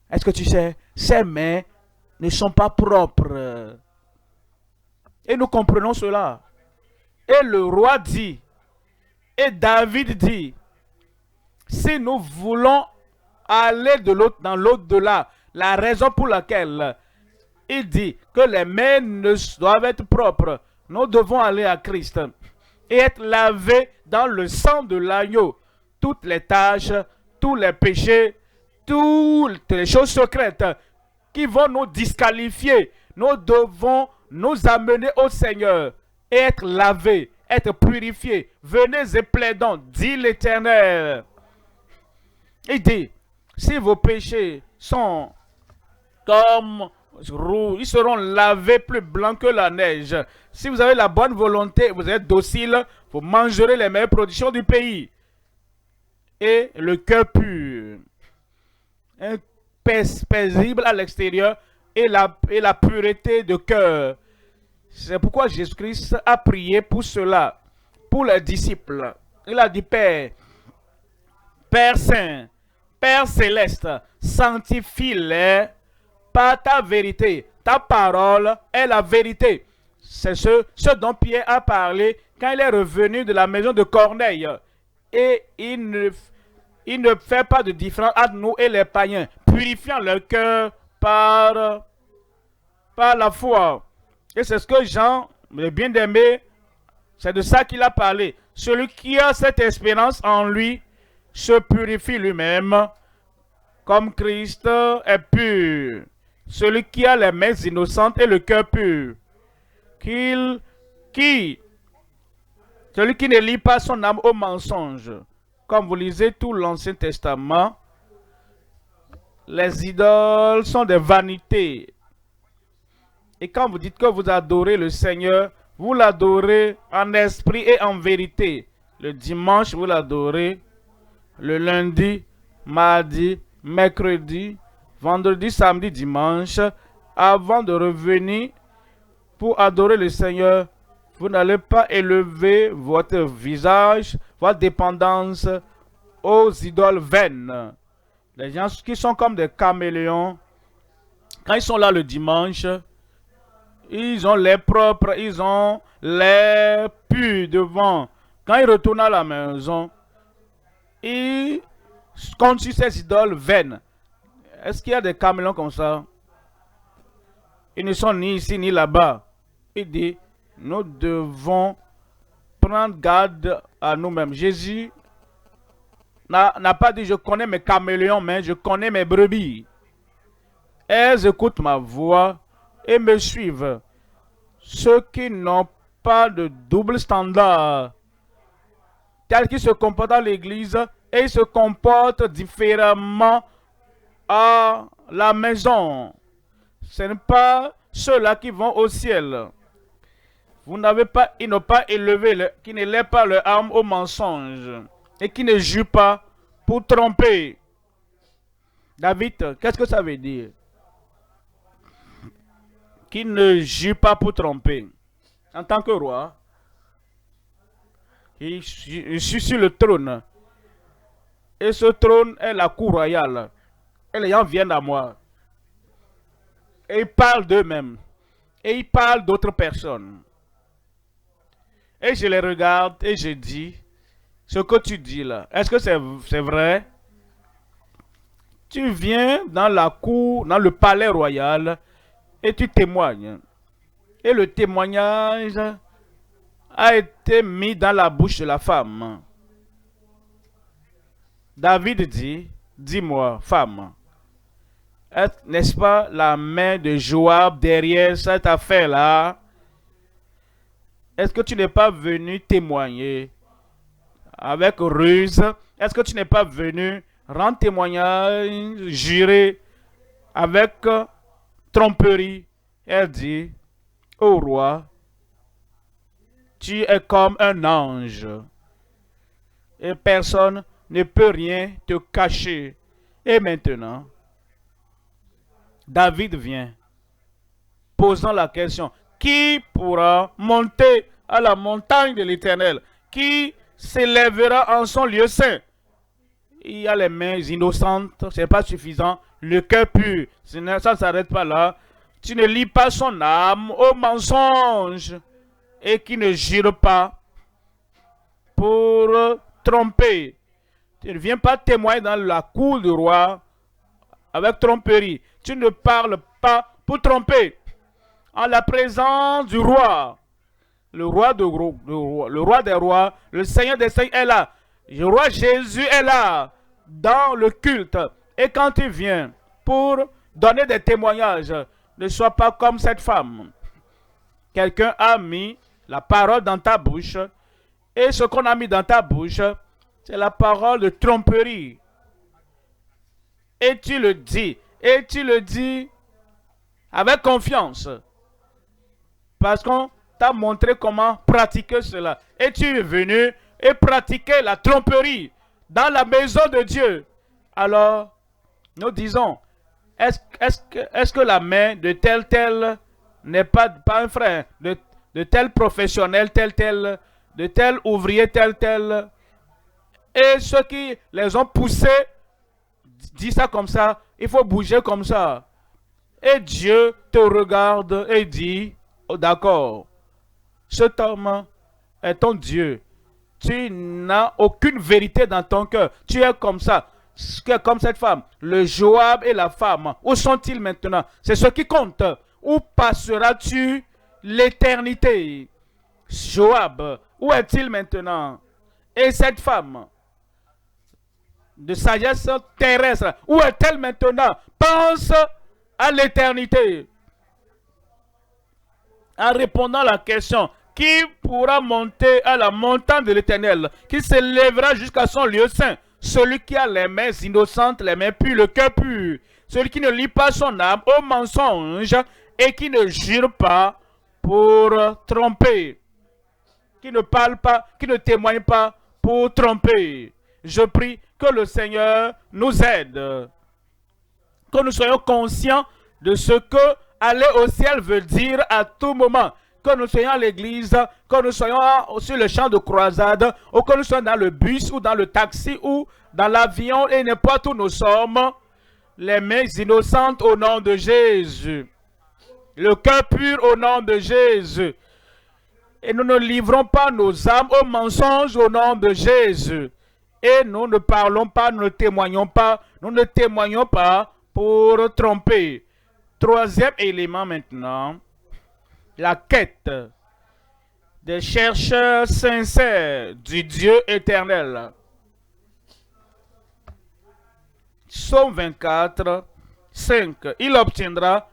est-ce que tu sais, ses mains ne sont pas propres. Et nous comprenons cela. Et le roi dit, et David dit, si nous voulons aller dans l'au-delà, la raison pour laquelle il dit que les mains doivent être propres, nous devons aller à Christ et être lavés dans le sang de l'agneau. Toutes les tâches, tous les péchés, toutes les choses secrètes qui vont nous disqualifier, nous devons nous amener au Seigneur et être lavés, être purifiés. Venez et plaidons, dit l'Éternel. Il dit, si vos péchés sont comme roux, ils seront lavés plus blancs que la neige. Si vous avez la bonne volonté, vous êtes docile, vous mangerez les meilleures productions du pays. Et le cœur pur, paisible à l'extérieur, et la pureté de cœur. C'est pourquoi Jésus-Christ a prié pour cela, pour les disciples. Il a dit: Père, Père Saint, Père Céleste, sanctifie-les par ta vérité. Ta parole est la vérité. C'est ce dont Pierre a parlé quand il est revenu de la maison de Corneille. Et il ne fait pas de différence entre nous et les païens, purifiant leur cœur par la foi. Et c'est ce que Jean, le bien-aimé, c'est de ça qu'il a parlé. Celui qui a cette espérance en lui se purifie lui-même comme Christ est pur. Celui qui a les mains innocentes et le cœur pur. Celui qui ne lie pas son âme au mensonge. Comme vous lisez tout l'Ancien Testament, les idoles sont des vanités. Et quand vous dites que vous adorez le Seigneur, vous l'adorez en esprit et en vérité. Le dimanche, vous l'adorez. Le lundi, mardi, mercredi, vendredi, samedi, dimanche. Avant de revenir pour adorer le Seigneur, vous n'allez pas élever votre visage, votre dépendance aux idoles vaines. Les gens qui sont comme des caméléons, quand ils sont là le dimanche, ils ont l'air propres, ils ont l'air purs devant. Quand ils retournent à la maison, ils compte sur ces idoles vaines. Est-ce qu'il y a des caméléons comme ça? Ils ne sont ni ici ni là-bas. Il dit, nous devons prendre garde à nous-mêmes. Jésus n'a pas dit, je connais mes caméléons, mais je connais mes brebis. Elles écoutent ma voix et me suivent. Ceux qui n'ont pas de double standard, tels qu'ils se comportent dans l'église, et ils se comportent différemment à la maison. Ce n'est pas ceux-là qui vont au ciel. Vous n'avez pas, ils n'ont pas élevé, qui ne lèvent pas leur âme au mensonge et qui ne jurent pas pour tromper. David, qu'est-ce que ça veut dire? Qui ne jure pas pour tromper. En tant que roi, je suis sur le trône. Et ce trône est la cour royale. Et les gens viennent à moi. Et ils parlent d'eux-mêmes. Et ils parlent d'autres personnes. Et je les regarde et je dis, ce que tu dis là, est-ce que c'est vrai? Tu viens dans la cour, dans le palais royal, et tu témoignes. Et le témoignage a été mis dans la bouche de la femme. David dit, dis-moi, femme, n'est-ce pas la main de Joab derrière cette affaire-là? Est-ce que tu n'es pas venu témoigner avec ruse? Est-ce que tu n'es pas venu rendre témoignage, jurer avec tromperie? Elle dit, ô roi, tu es comme un ange et personne ne peut rien te cacher. Et maintenant, David vient, posant la question, qui pourra monter à la montagne de l'Éternel? Qui s'élèvera en son lieu saint? Il y a les mains innocentes, ce n'est pas suffisant. Le cœur pur, ça ne s'arrête pas là. Tu ne lis pas son âme au mensonge et qui ne jure pas pour tromper. Tu ne viens pas témoigner dans la cour du roi avec tromperie. Tu ne parles pas pour tromper. En la présence du roi, le roi des rois, le Seigneur des Seigneurs est là. Le roi Jésus est là dans le culte. Et quand il vient pour donner des témoignages, ne sois pas comme cette femme. Quelqu'un a mis la parole dans ta bouche et ce qu'on a mis dans ta bouche, c'est la parole de tromperie. Et tu le dis avec confiance. Parce qu'on t'a montré comment pratiquer cela. Et tu es venu et pratiquer la tromperie dans la maison de Dieu. Alors, nous disons, est-ce que la main de tel n'est pas un frère, de tel professionnel, de tel ouvrier, tel, et ceux qui les ont poussés, disent ça comme ça, il faut bouger comme ça. Et Dieu te regarde et dit, oh, d'accord, cet homme est ton Dieu. Tu n'as aucune vérité dans ton cœur. Tu es comme ça, comme cette femme. Le Joab et la femme, où sont-ils maintenant? C'est ce qui compte. Où passeras-tu l'éternité? Joab, où est-il maintenant? Et cette femme de sagesse terrestre, où est-elle maintenant? Pense à l'éternité. En répondant à la question, qui pourra monter à la montagne de l'Éternel, qui s'élèvera jusqu'à son lieu saint? Celui qui a les mains innocentes, les mains pures, le cœur pur. Celui qui ne lie pas son âme au mensonge et qui ne jure pas pour tromper. Qui ne parle pas, qui ne témoigne pas pour tromper. Je prie que le Seigneur nous aide. Que nous soyons conscients de ce que aller au ciel veut dire à tout moment. Que nous soyons à l'église, que nous soyons sur le champ de croisade, ou que nous soyons dans le bus, ou dans le taxi, ou dans l'avion, et n'importe où nous sommes, les mains innocentes au nom de Jésus. Le cœur pur au nom de Jésus. Et nous ne livrons pas nos âmes au mensonge au nom de Jésus. Et nous ne parlons pas, nous ne témoignons pas, pour tromper. Troisième élément maintenant, la quête des chercheurs sincères du Dieu éternel. Psaume 24, 5. Il obtiendra,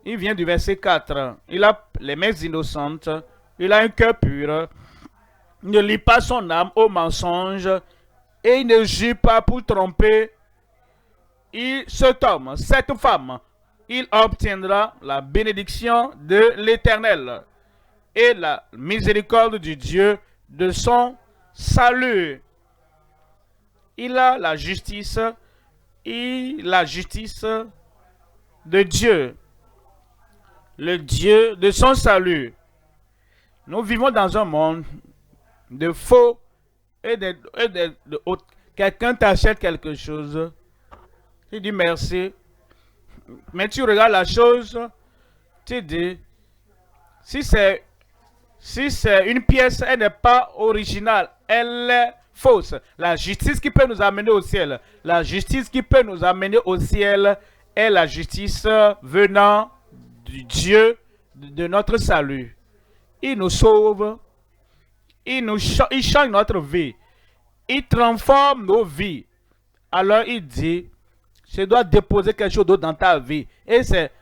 il vient du verset 4. Il a les mains innocentes, il a un cœur pur, il ne lie pas son âme au mensonge et il ne jure pas pour tromper. Cet homme, cette femme, il obtiendra la bénédiction de l'Éternel et la miséricorde du Dieu de son salut. Il a la justice de Dieu, le Dieu de son salut. Nous vivons dans un monde de faux et de quelqu'un t'achète quelque chose, tu dis merci, mais tu regardes la chose, tu dis, si c'est une pièce, elle n'est pas originale, elle est fausse. La justice qui peut nous amener au ciel, la justice qui peut nous amener au ciel est la justice venant du Dieu de notre salut. Il nous sauve, il change notre vie, il transforme nos vies. Alors il dit, je dois déposer quelque chose d'autre dans ta vie. Et c'est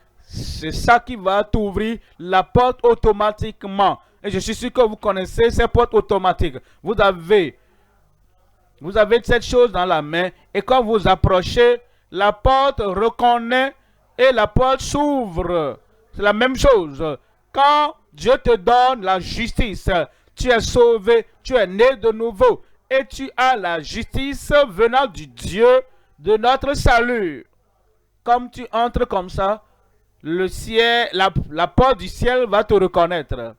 ça qui va t'ouvrir la porte automatiquement. Et je suis sûr que vous connaissez ces portes automatiques. Vous avez cette chose dans la main et quand vous approchez, la porte reconnaît et la porte s'ouvre. C'est la même chose. Quand Dieu te donne la justice, tu es sauvé, tu es né de nouveau et tu as la justice venant du Dieu de notre salut. Comme tu entres comme ça, le ciel, la porte du ciel va te reconnaître.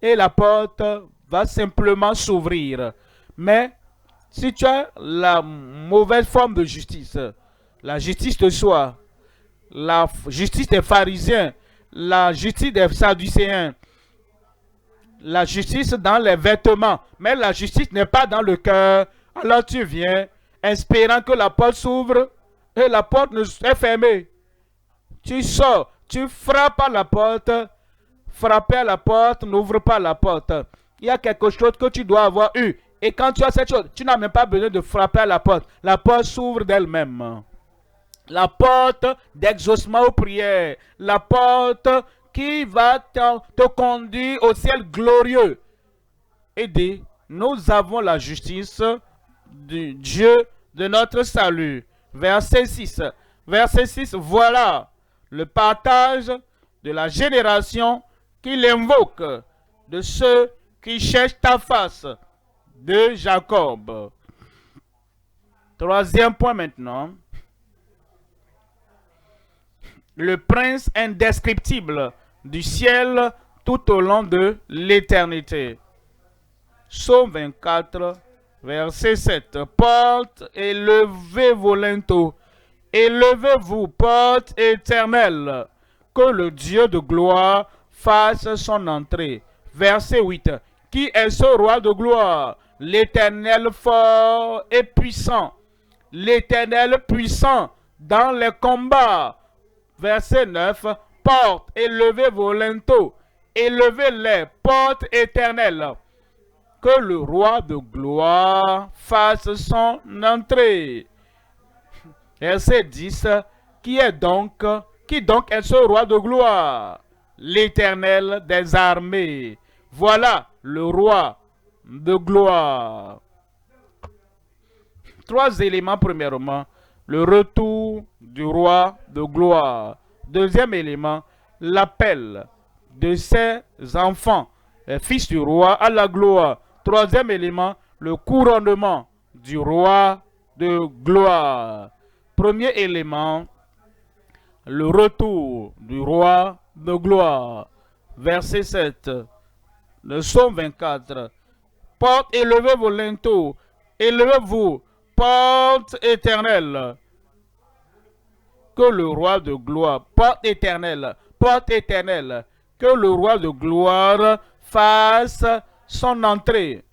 Et la porte va simplement s'ouvrir. Mais si tu as la mauvaise forme de justice, la justice de soi, la justice des pharisiens, la justice des sadducéens, la justice dans les vêtements, mais la justice n'est pas dans le cœur, alors tu viens espérant que la porte s'ouvre et la porte est fermée. Tu sors, tu frappes à la porte, frapper à la porte n'ouvre pas la porte. Il y a quelque chose que tu dois avoir eu. Et quand tu as cette chose, tu n'as même pas besoin de frapper à la porte s'ouvre d'elle-même. La porte d'exaucement aux prières, la porte qui va te conduire au ciel glorieux. Et dit, nous avons la justice du Dieu de notre salut. Verset 6. Verset 6, voilà le partage de la génération qui l'invoque, de ceux qui cherchent ta face, de Jacob. Troisième point maintenant. Le prince indescriptible du ciel tout au long de l'éternité. Psaume 24, verset 7. Porte et levez vos linteaux, élevez-vous, porte éternelle, que le Dieu de gloire fasse son entrée. Verset 8. Qui est ce roi de gloire? L'Éternel fort et puissant. L'Éternel puissant dans les combats. Verset 9. Porte, élevez vos linteaux, élevez-les, porte éternelle. Que le roi de gloire fasse son entrée. Verset 10. Qui donc est ce roi de gloire? L'Éternel des armées. Voilà le roi de gloire. Trois éléments. Premièrement, le retour du roi de gloire. Deuxième élément, l'appel de ses enfants, fils du roi, à la gloire. Troisième élément, le couronnement du roi de gloire. Premier élément, le retour du roi de gloire. Verset 7. Le psaume 24. Porte, élevez vos linteaux, élevez-vous, porte éternelle. Que le roi de gloire, porte éternelle, que le roi de gloire fasse son entrée.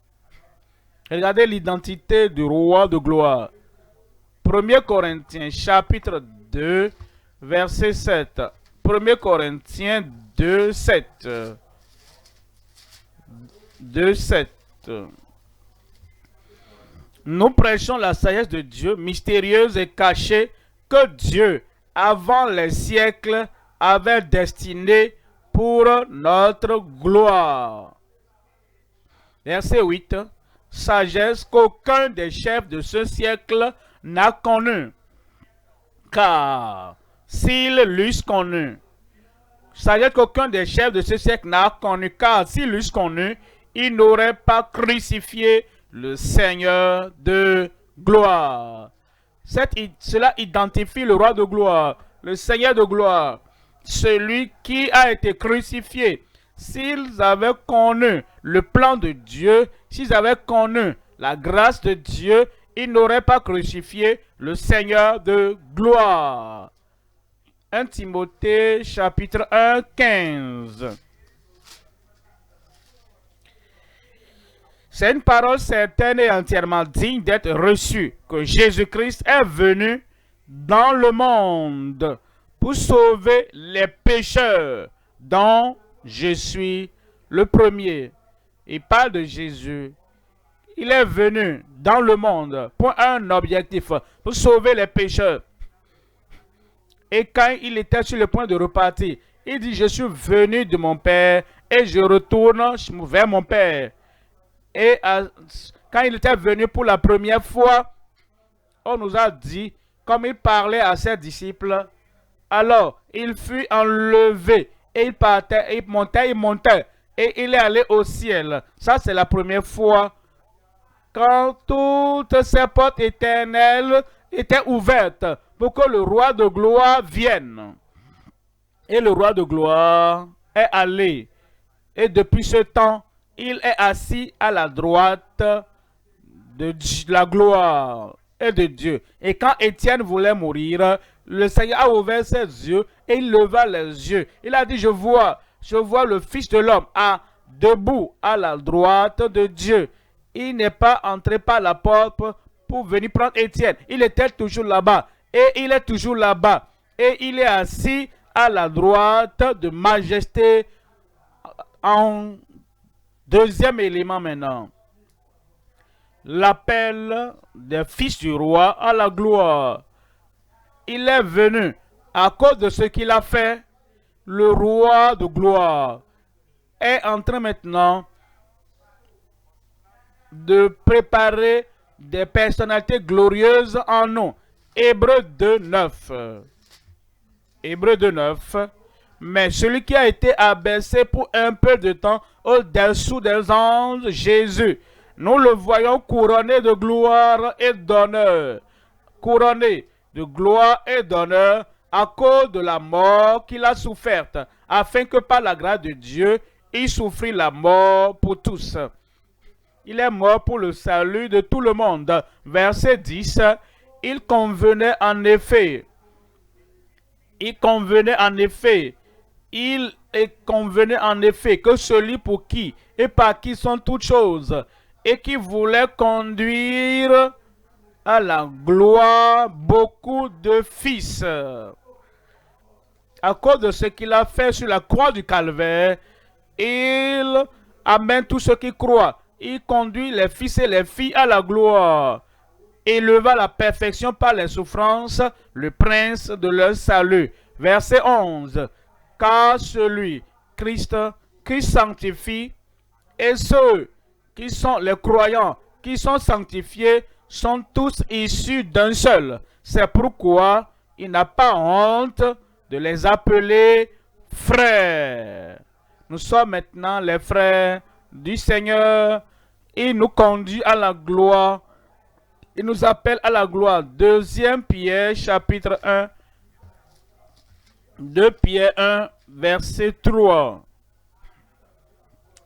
Regardez l'identité du roi de gloire. 1 Corinthiens chapitre 2, verset 7. 1 Corinthiens 2, 7. 2, 7. Nous prêchons la sagesse de Dieu, mystérieuse et cachée, que Dieu, avant les siècles, avait destinée pour notre gloire. Verset 8. Sagesse qu'aucun des chefs de ce siècle n'a connue. Car s'ils l'eussent connue, sagesse qu'aucun des chefs de ce siècle n'a connue, car s'ils l'eussent connue, ils n'auraient pas crucifié le Seigneur de gloire. Cela identifie le roi de gloire, le Seigneur de gloire, celui qui a été crucifié. S'ils avaient connu le plan de Dieu, s'ils avaient connu la grâce de Dieu, ils n'auraient pas crucifié le Seigneur de gloire. 1 Timothée chapitre 1, 15. C'est une parole certaine et entièrement digne d'être reçue, que Jésus-Christ est venu dans le monde pour sauver les pécheurs, dont je suis le premier. Il parle de Jésus. Il est venu dans le monde pour un objectif, pour sauver les pécheurs. Et quand il était sur le point de repartir, il dit, je suis venu de mon Père et je retourne vers mon Père. Et quand il était venu pour la première fois, on nous a dit, comme il parlait à ses disciples, alors il fut enlevé et il partait, il montait et il est allé au ciel. Ça, c'est la première fois quand toutes ces portes éternelles étaient ouvertes pour que le roi de gloire vienne. Et le roi de gloire est allé. Et depuis ce temps, il est assis à la droite de la gloire et de Dieu. Et quand Étienne voulait mourir, le Seigneur a ouvert ses yeux et il leva les yeux. Il a dit, je vois le Fils de l'homme debout à la droite de Dieu. Il n'est pas entré par la porte pour venir prendre Étienne. Il était toujours là-bas. Et il est toujours là-bas. Et il est assis à la droite de majesté. En deuxième élément maintenant, l'appel des fils du roi à la gloire. Il est venu à cause de ce qu'il a fait. Le roi de gloire est en train maintenant de préparer des personnalités glorieuses en nous. Hébreux 2:9. Hébreux 2:9. Mais celui qui a été abaissé pour un peu de temps au-dessous des anges, Jésus, nous le voyons couronné de gloire et d'honneur. Couronné de gloire et d'honneur à cause de la mort qu'il a soufferte, afin que par la grâce de Dieu, il souffrit la mort pour tous. Il est mort pour le salut de tout le monde. Verset 10, il convenait en effet que celui pour qui et par qui sont toutes choses et qui voulait conduire à la gloire beaucoup de fils. À cause de ce qu'il a fait sur la croix du Calvaire, il amène tous ceux qui croient. Il conduit les fils et les filles à la gloire. Éleva la perfection par les souffrances, le prince de leur salut. Verset 11. Car celui, Christ, qui sanctifie, et ceux qui sont les croyants, qui sont sanctifiés, sont tous issus d'un seul. C'est pourquoi il n'a pas honte de les appeler frères. Nous sommes maintenant les frères du Seigneur. Il nous conduit à la gloire. Il nous appelle à la gloire. 2 Pierre chapitre 1. 2 Pierre 1 verset 3.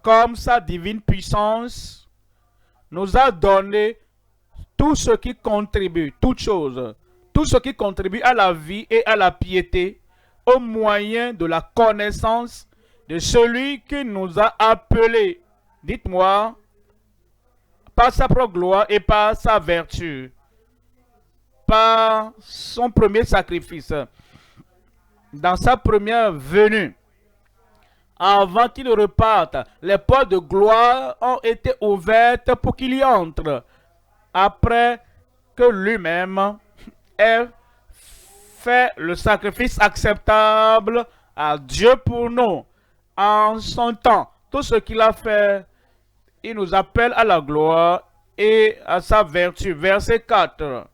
Comme sa divine puissance nous a donné tout ce qui contribue, toutes choses, tout ce qui contribue à la vie et à la piété, au moyen de la connaissance de celui qui nous a appelés. Dites-moi, par sa propre gloire et par sa vertu, par son premier sacrifice, dans sa première venue. Avant qu'il ne reparte, les portes de gloire ont été ouvertes pour qu'il y entre, après que lui-même ait fait le sacrifice acceptable à Dieu pour nous. En son temps, tout ce qu'il a fait, il nous appelle à la gloire et à sa vertu. Verset 4.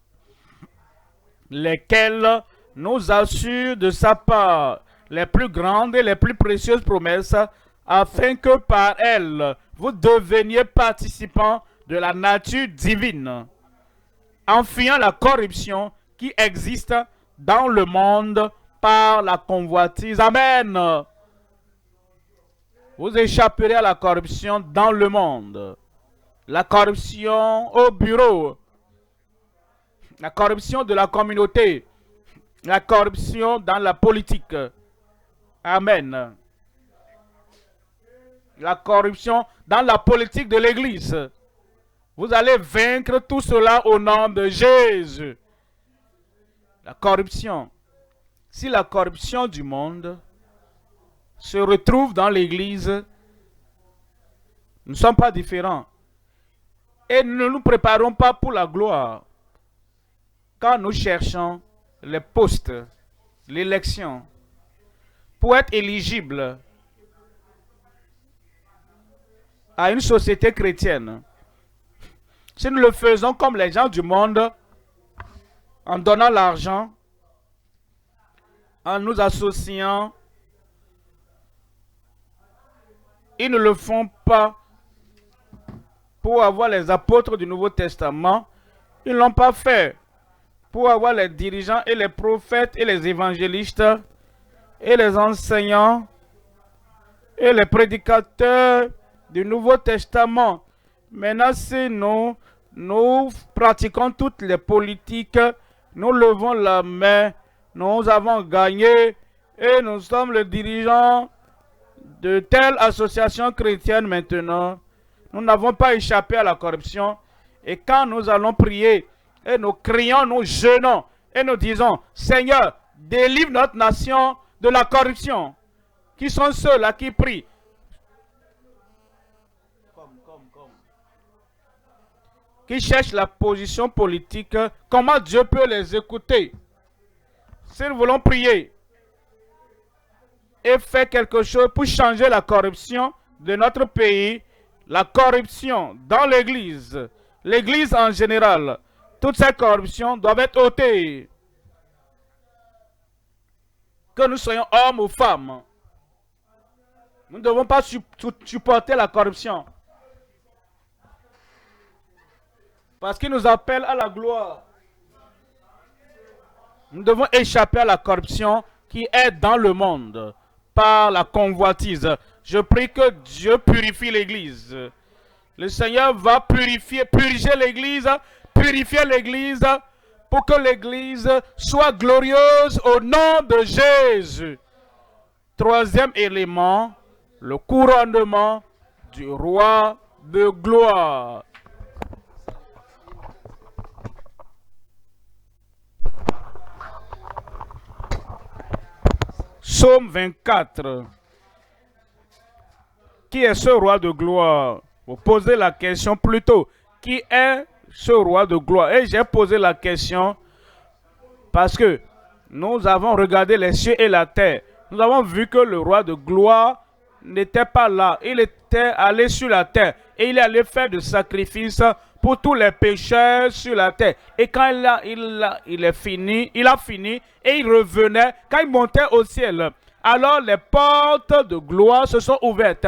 Lesquels nous assurent de sa part les plus grandes et les plus précieuses promesses, afin que par elles, vous deveniez participants de la nature divine, en fuyant la corruption qui existe dans le monde par la convoitise. Amen. Vous échapperez à la corruption dans le monde. La corruption au bureau. La corruption de la communauté. La corruption dans la politique. Amen. La corruption dans la politique de l'Église. Vous allez vaincre tout cela au nom de Jésus. La corruption. Si la corruption du monde se retrouve dans l'Église, nous ne sommes pas différents. Et nous ne nous préparons pas pour la gloire. Quand nous cherchons les postes, l'élection, pour être éligible à une société chrétienne, si nous le faisons comme les gens du monde, en donnant l'argent, en nous associant, ils ne le font pas pour avoir les apôtres du Nouveau Testament. Ils ne l'ont pas fait pour avoir les dirigeants et les prophètes et les évangélistes et les enseignants et les prédicateurs du Nouveau Testament. Maintenant, si nous pratiquons toutes les politiques, nous levons la main, nous avons gagné et nous sommes les dirigeants de telle association chrétienne maintenant. Nous n'avons pas échappé à la corruption. Et quand nous allons prier et nous crions, nous jeûnons et nous disons, Seigneur, délivre notre nation de la corruption. Qui sont ceux-là qui prient? Qui cherchent la position politique, comment Dieu peut les écouter? Si nous voulons prier et faire quelque chose pour changer la corruption de notre pays, la corruption dans l'Église, l'Église en général, toutes ces corruptions doivent être ôtées. Que nous soyons hommes ou femmes, nous ne devons pas supporter la corruption. Parce qu'il nous appelle à la gloire. Nous devons échapper à la corruption qui est dans le monde par la convoitise. Je prie que Dieu purifie l'Église. Le Seigneur va purifier l'Église, purifier l'Église pour que l'Église soit glorieuse au nom de Jésus. Troisième élément, le couronnement du roi de gloire. Psaume 24. Qui est ce roi de gloire? Vous posez la question plutôt. Qui est ce roi de gloire? Et j'ai posé la question parce que nous avons regardé les cieux et la terre. Nous avons vu que le roi de gloire n'était pas là. Il était allé sur la terre et il est allé faire des sacrifices pour tous les pécheurs sur la terre. Et quand il a fini et il revenait, quand il montait au ciel, alors les portes de gloire se sont ouvertes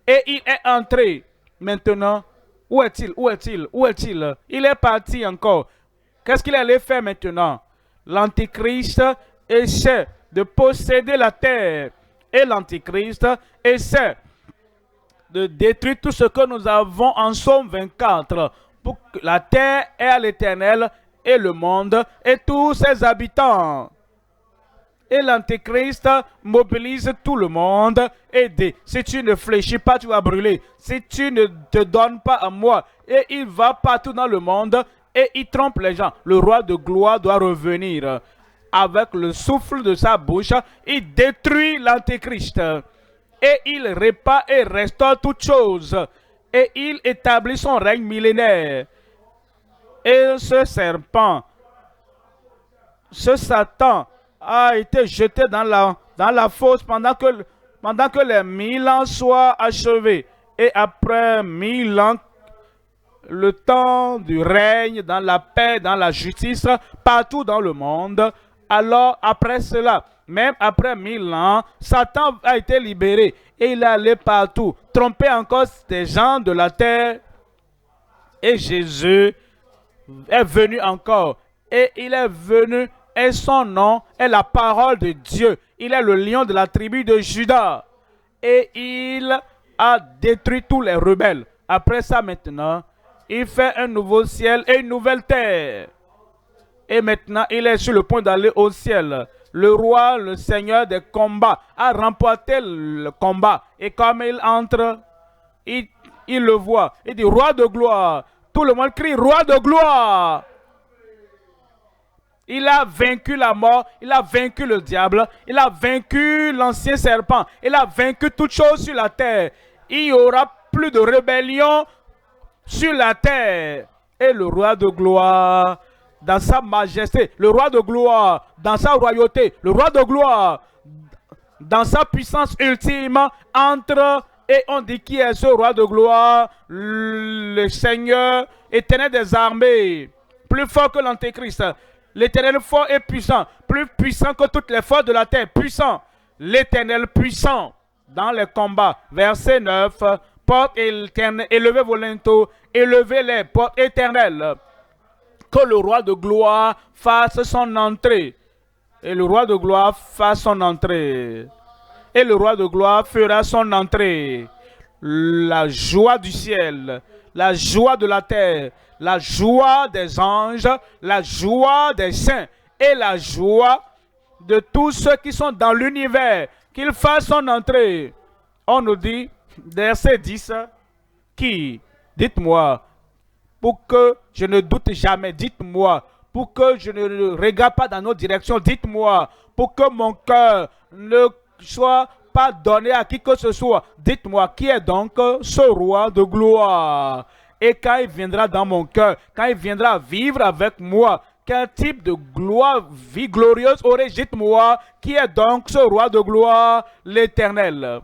et il est entré. Maintenant, où est-il? Où est-il? Où est-il? Il est parti encore. Qu'est-ce qu'il allait faire maintenant? L'Antichrist essaie de posséder la terre et l'Antichrist essaie de détruire tout ce que nous avons en Psaume 24 pour que la terre est à l'Éternel et le monde et tous ses habitants. Et l'antéchrist mobilise tout le monde et dit, si tu ne fléchis pas, tu vas brûler. Si tu ne te donnes pas à moi, et il va partout dans le monde et il trompe les gens. Le roi de gloire doit revenir. Avec le souffle de sa bouche, il détruit l'antéchrist. Et il répare et restaure toutes choses. Et il établit son règne millénaire. Et ce serpent, ce Satan a été jeté dans la fosse pendant que les 1000 ans soient achevés. Et après 1000 ans, le temps du règne, dans la paix, dans la justice, partout dans le monde. Alors, après cela, même après 1000 ans, Satan a été libéré et il est allé partout, tromper encore des gens de la terre. Et Jésus est venu encore. Et il est venu, et son nom est la parole de Dieu. Il est le lion de la tribu de Juda. Et il a détruit tous les rebelles. Après ça maintenant, il fait un nouveau ciel et une nouvelle terre. Et maintenant, il est sur le point d'aller au ciel. Le roi, le seigneur des combats, a remporté le combat. Et comme il entre, il le voit. Il dit, roi de gloire. Tout le monde crie, roi de gloire. Il a vaincu la mort, il a vaincu le diable, il a vaincu l'ancien serpent, il a vaincu toutes choses sur la terre. Il n'y aura plus de rébellion sur la terre. Et le roi de gloire, dans sa majesté, le roi de gloire, dans sa royauté, le roi de gloire, dans sa puissance ultime, entre et on dit qui est ce roi de gloire? Le Seigneur éternel des armées, plus fort que l'antéchrist. L'Éternel fort et puissant, plus puissant que toutes les forces de la terre, puissant. L'Éternel puissant dans les combats. Verset 9, porte éternelle, élevez vos linteaux, élevez les portes éternelles. Que le roi de gloire fasse son entrée. Et le roi de gloire fasse son entrée. Et le roi de gloire fera son entrée. La joie du ciel, la joie de la terre, la joie des anges, la joie des saints et la joie de tous ceux qui sont dans l'univers, qu'il fasse son entrée. On nous dit, verset 10, qui, dites-moi, pour que je ne doute jamais, dites-moi, pour que je ne regarde pas dans nos directions, dites-moi, pour que mon cœur ne soit pas donné à qui que ce soit, dites-moi, qui est donc ce roi de gloire? Et quand il viendra dans mon cœur, quand il viendra vivre avec moi, quel type de gloire, vie glorieuse aurait-je? Dites-moi, qui est donc ce roi de gloire? L'Éternel,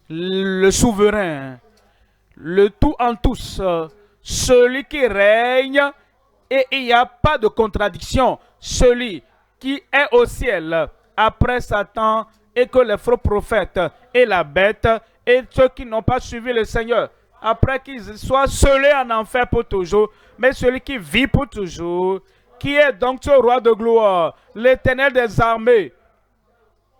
le souverain, le tout en tous, celui qui règne et il n'y a pas de contradiction, celui qui est au ciel après Satan et que les faux prophètes et la bête et ceux qui n'ont pas suivi le Seigneur, après qu'ils soient scellés en enfer pour toujours, mais celui qui vit pour toujours, qui est donc ce roi de gloire, l'Éternel des armées,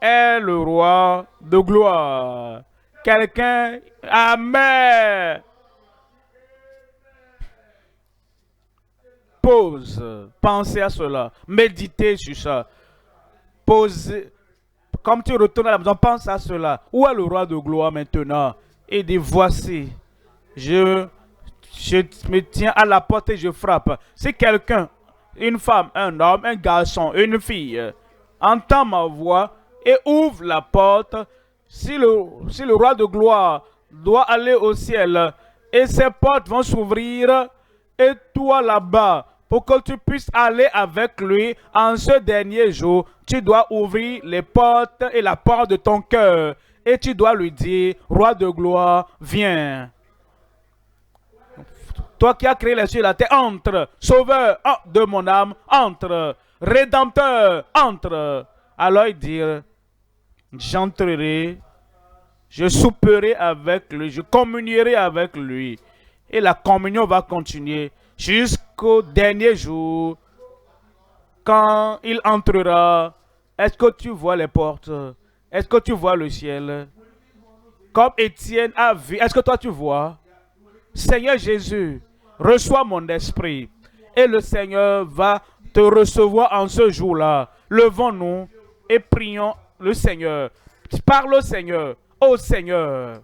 est le roi de gloire. Quelqu'un, amen. Pause, pensez à cela, méditez sur ça. Posez, comme tu retournes à la maison, pense à cela. Où est le roi de gloire maintenant? Et dit, voici, je me tiens à la porte et je frappe. Si quelqu'un, une femme, un homme, un garçon, une fille, entend ma voix et ouvre la porte, si le roi de gloire doit aller au ciel et ses portes vont s'ouvrir et toi là-bas, pour que tu puisses aller avec lui en ce dernier jour, tu dois ouvrir les portes et la porte de ton cœur et tu dois lui dire, roi de gloire, viens. Toi qui as créé les cieux et la terre, entre. Sauveur de mon âme, entre. Rédempteur, entre. Alors il dit, j'entrerai, je souperai avec lui, je communierai avec lui. Et la communion va continuer jusqu'au dernier jour. Quand il entrera, est-ce que tu vois les portes? Est-ce que tu vois le ciel? Comme Étienne a vu, est-ce que toi tu vois? Seigneur Jésus, reçois mon esprit. Et le Seigneur va te recevoir en ce jour-là. Levons-nous et prions le Seigneur. Parle au Seigneur. Ô Seigneur,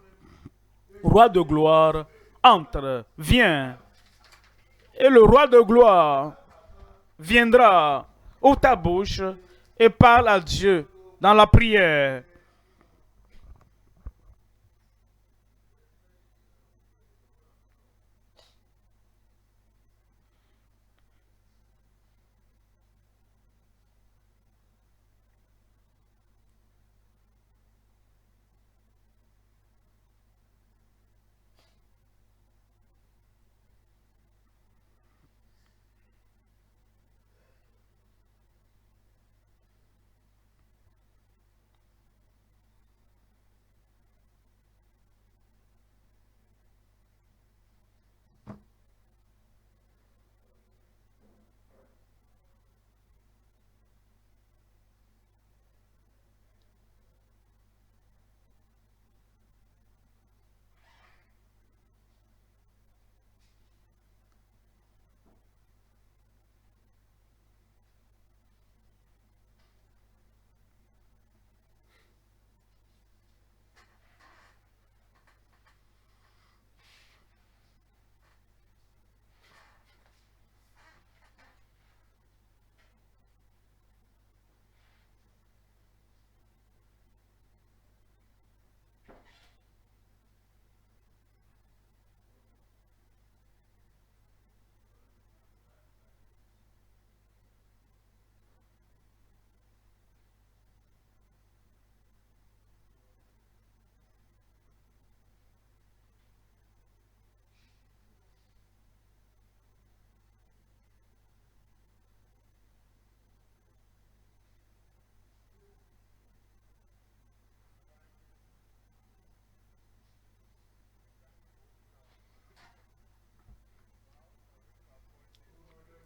roi de gloire, entre, viens. Et le roi de gloire viendra. Ouvre ta bouche et parle à Dieu dans la prière.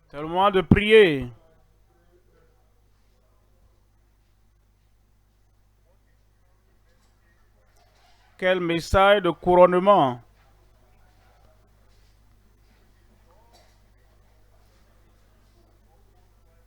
C'est le moment de prier. Quel message de couronnement.